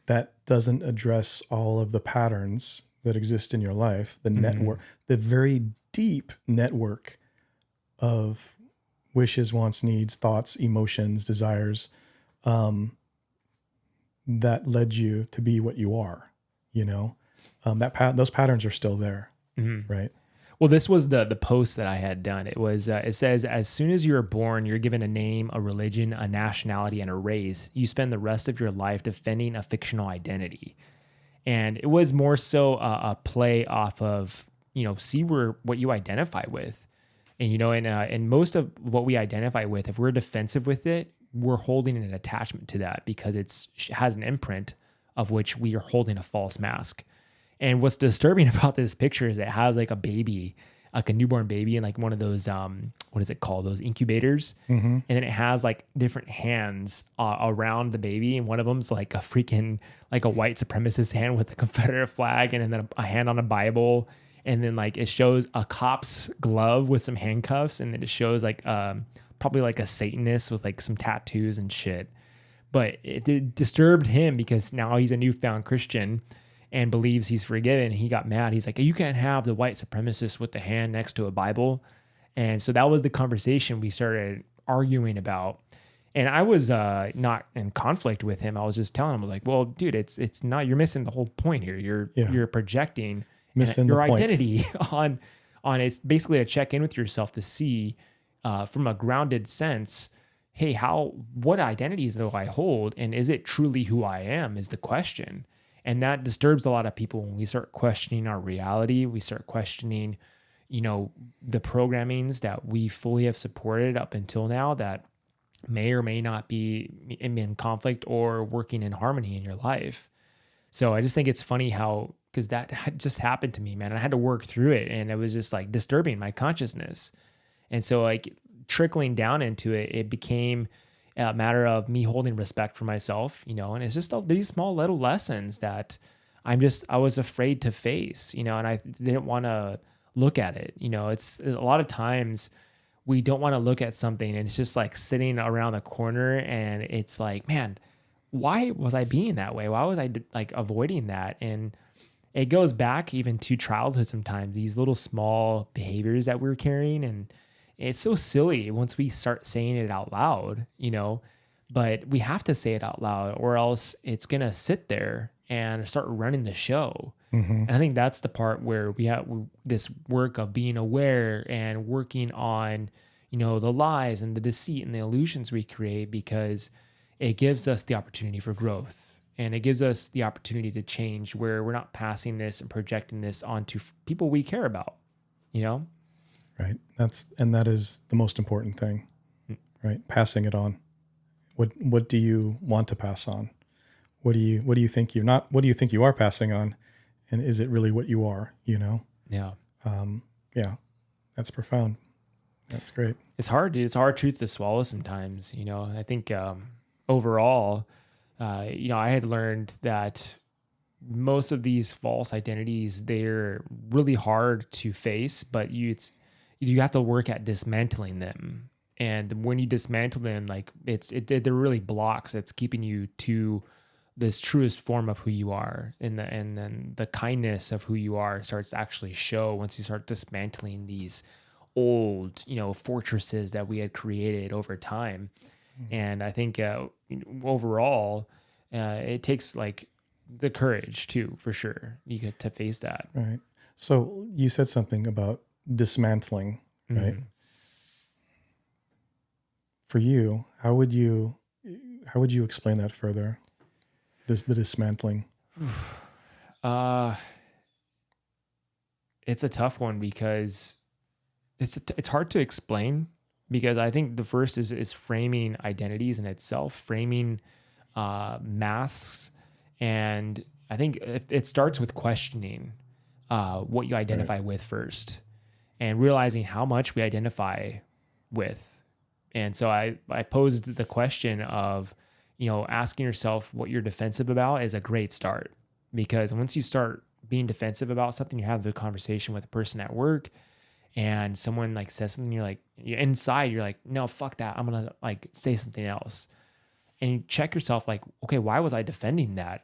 that doesn't address all of the patterns that exist in your life, the network, the very deep network of wishes, wants, needs, thoughts, emotions, desires, that led you to be what you are, those patterns are still there. Right. Well, this was the post that I had done. It was, it says, as soon as you are born, you're given a name, a religion, a nationality, and a race. You spend the rest of your life defending a fictional identity. And it was more so a play off of, see what you identify with. And, and most of what we identify with, if we're defensive with it, we're holding an attachment to that because it has an imprint of which we are holding a false mask. And what's disturbing about this picture is it has like a baby, like a newborn baby, in like one of those, what is it called? Those incubators. And then it has like different hands around the baby. And one of them's like a white supremacist hand with a Confederate flag, and then a hand on a Bible. And then like it shows a cop's glove with some handcuffs. And then it shows like probably like a Satanist with like some tattoos and shit. But it disturbed him because now he's a newfound Christian and believes he's forgiven. He got mad. He's like, you can't have the white supremacist with the hand next to a Bible. And so that was the conversation we started arguing about. And I was not in conflict with him. I was just telling him, like, well, dude, it's not, you're missing the whole point here. You're projecting your identity on it's basically a check in with yourself to see from a grounded sense, hey, what identities do I hold? And is it truly who I am is the question. And that disturbs a lot of people when we start questioning our reality. We start questioning, the programmings that we fully have supported up until now that may or may not be in conflict or working in harmony in your life. So I just think it's funny how, because that had just happened to me, man. I had to work through it, and it was just like disturbing my consciousness. And so like trickling down into it, it became a matter of me holding respect for myself, and it's just these small little lessons that I was afraid to face, and I didn't want to look at it. It's a lot of times we don't want to look at something and it's just like sitting around the corner and it's like, man, why was I being that way? Why was I like avoiding that? And it goes back even to childhood sometimes, these little small behaviors that we're carrying, and it's so silly once we start saying it out loud, but we have to say it out loud or else it's going to sit there and start running the show. And I think that's the part where we have this work of being aware and working on, the lies and the deceit and the illusions we create, because it gives us the opportunity for growth, and it gives us the opportunity to change where we're not passing this and projecting this onto people we care about, Right. That is the most important thing, right? Passing it on. What do you want to pass on? What do you think what do you think you are passing on? And is it really what you are, Yeah. Yeah. That's profound. That's great. It's hard, dude. It's a hard truth to swallow sometimes, I think overall, I had learned that most of these false identities, they're really hard to face, but you have to work at dismantling them. And when you dismantle them, like they're really blocks that's keeping you to this truest form of who you are, and then the kindness of who you are starts to actually show once you start dismantling these old, fortresses that we had created over time. And I think overall, it takes like the courage too, for sure, you get to face that. Right. So you said something about dismantling, right? For you, how would you explain that further? The dismantling. It's a tough one because it's hard to explain, because I think the first is framing identities in itself, framing masks, and I think it starts with questioning what you identify with first, and realizing how much we identify with. And so I posed the question of, asking yourself what you're defensive about is a great start, because once you start being defensive about something, you have the conversation with a person at work, and someone like says something, you're inside, you're like, no, fuck that, I'm gonna like say something else. And you check yourself, like, okay, why was I defending that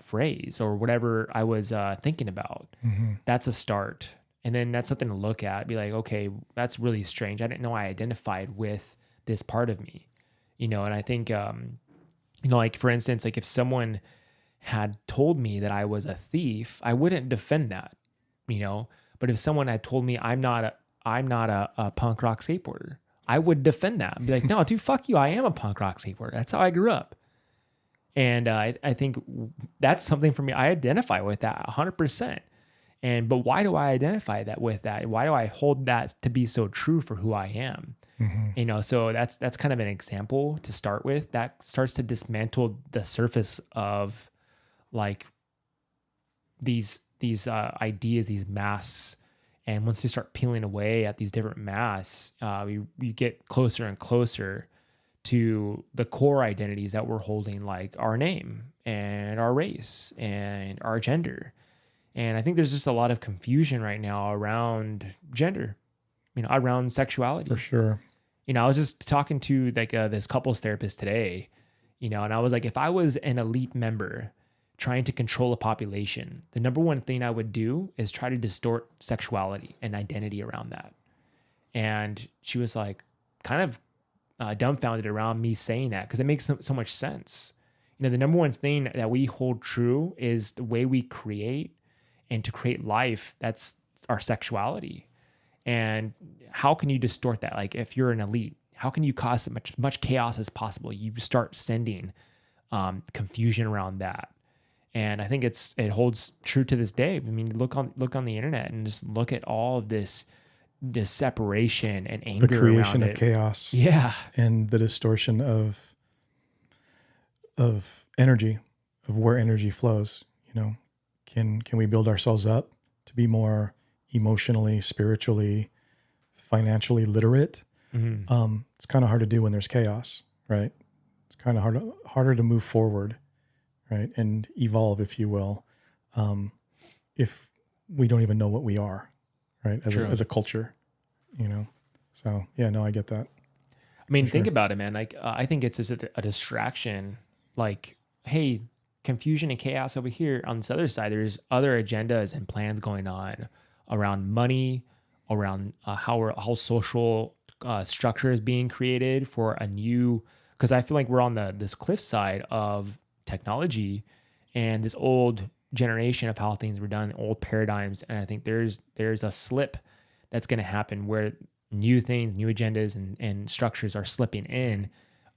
phrase or whatever I was thinking about? That's a start. And then that's something to look at, be like, okay, that's really strange. I didn't know I identified with this part of me, and I think, like for instance, like if someone had told me that I was a thief, I wouldn't defend that, but if someone had told me I'm not a punk rock skateboarder, I would defend that and be like, no, dude, fuck you. I am a punk rock skateboarder. That's how I grew up. And I think that's something for me. I identify with that 100%. But why do I identify that with that? Why do I hold that to be so true for who I am? So that's kind of an example to start with. That starts to dismantle the surface of like these ideas, these masks. And once you start peeling away at these different masks, you get closer and closer to the core identities that we're holding, like our name and our race and our gender. And I think there's just a lot of confusion right now around gender, around sexuality. For sure. I was just talking to like this couples therapist today, and I was like, if I was an elite member trying to control a population, the number one thing I would do is try to distort sexuality and identity around that. And she was like kind of dumbfounded around me saying that, because it makes so much sense. The number one thing that we hold true is the way we create, and to create life, that's our sexuality. And how can you distort that? Like if you're an elite, how can you cause as much chaos as possible? You start sending confusion around that. And I think it holds true to this day. I mean, look on the internet and just look at all of this separation and anger, the creation around of chaos, and the distortion of energy, of where energy flows. Can we build ourselves up to be more emotionally, spiritually, financially literate? It's kind of hard to do when there's chaos, right? It's kind of harder to move forward, right, and evolve, if you will, if we don't even know what we are, right, as a culture, So yeah, no, I get that. I mean, think about it, man. Like I think it's just a distraction. Like, hey, confusion and chaos over here. On this other side, there's other agendas and plans going on around money, around how social structure is being created for a new. Because I feel like we're on this cliffside of technology and this old generation of how things were done, old paradigms, and I think there's a slip that's going to happen where new things, new agendas, and structures are slipping in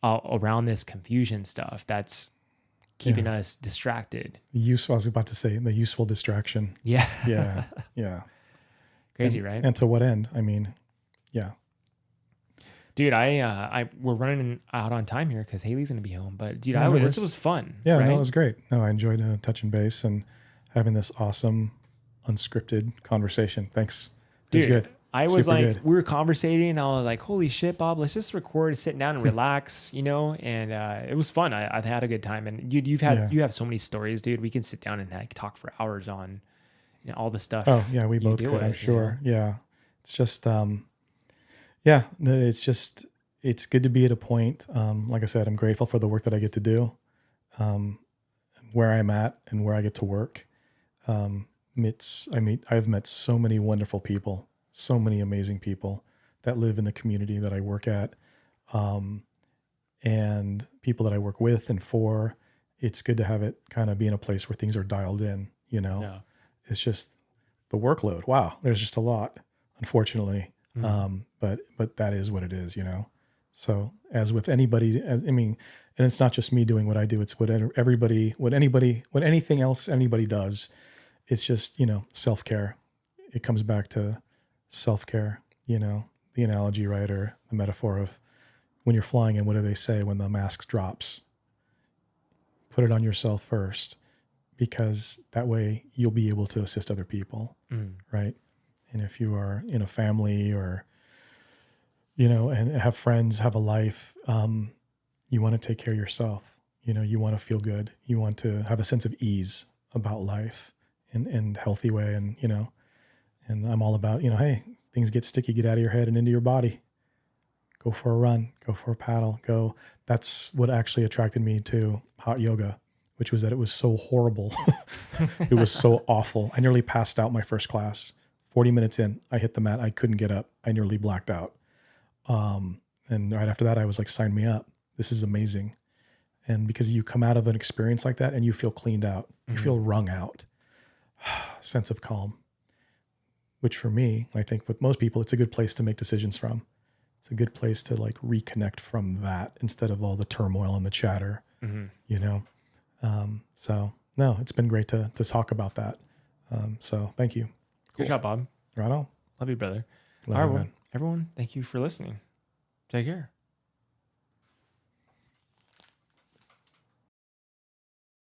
around this confusion stuff. That's keeping us distracted. I was about to say the useful distraction. Yeah. Yeah. Crazy, right? And to what end? I mean, yeah. Dude, we're running out on time here because Haley's going to be home. But dude, this was fun. Yeah, right? No, it was great. No, I enjoyed touching base and having this awesome, unscripted conversation. Thanks. It was good. I was Super like, good. we were conversating. I was like, holy shit, Bob, let's just record, sit down and relax, you know? And it was fun. I had a good time. And you have so many stories, dude. We can sit down and like, talk for hours on all the stuff. Oh yeah, we you both deal could, I'm with, sure. Yeah. It's just, yeah, no, it's good to be at a point. Like I said, I'm grateful for the work that I get to do, where I'm at and where I get to work. I've met so many wonderful people, so many amazing people that live in the community that I work at, and people that I work with and for. It's good to have it kind of be in a place where things are dialed in, you know. Yeah. It's just the workload. Wow, there's just a lot, unfortunately. But that is what it is, you know. So as with anybody, and it's not just me doing what I do. It's what anything else anybody does. It's just, you know, self-care. It comes back to self-care, you know, the analogy, right? Or the metaphor of when you're flying in, what do they say when the mask drops? Put it on yourself first, because that way you'll be able to assist other people, right? And if you are in a family or, you know, and have friends, have a life, you want to take care of yourself. You know, you want to feel good. You want to have a sense of ease about life in healthy way. And, you know, and I'm all about, you know, hey, things get sticky, get out of your head and into your body. Go for a run, go for a paddle, go. That's what actually attracted me to hot yoga, which was that it was so horrible. It was so awful. I nearly passed out my first class. 40 minutes in, I hit the mat. I couldn't get up. I nearly blacked out. And right after that, I was like, sign me up. This is amazing. And because you come out of an experience like that and you feel cleaned out, you feel wrung out, sense of calm, which for me, I think with most people, it's a good place to make decisions from. It's a good place to like reconnect from that instead of all the turmoil and the chatter, you know? So no, it's been great to talk about that. So thank you. Good job, Bob. Right on. Love you, brother. Love All right, you, well, man. everyone, thank you for listening. Take care.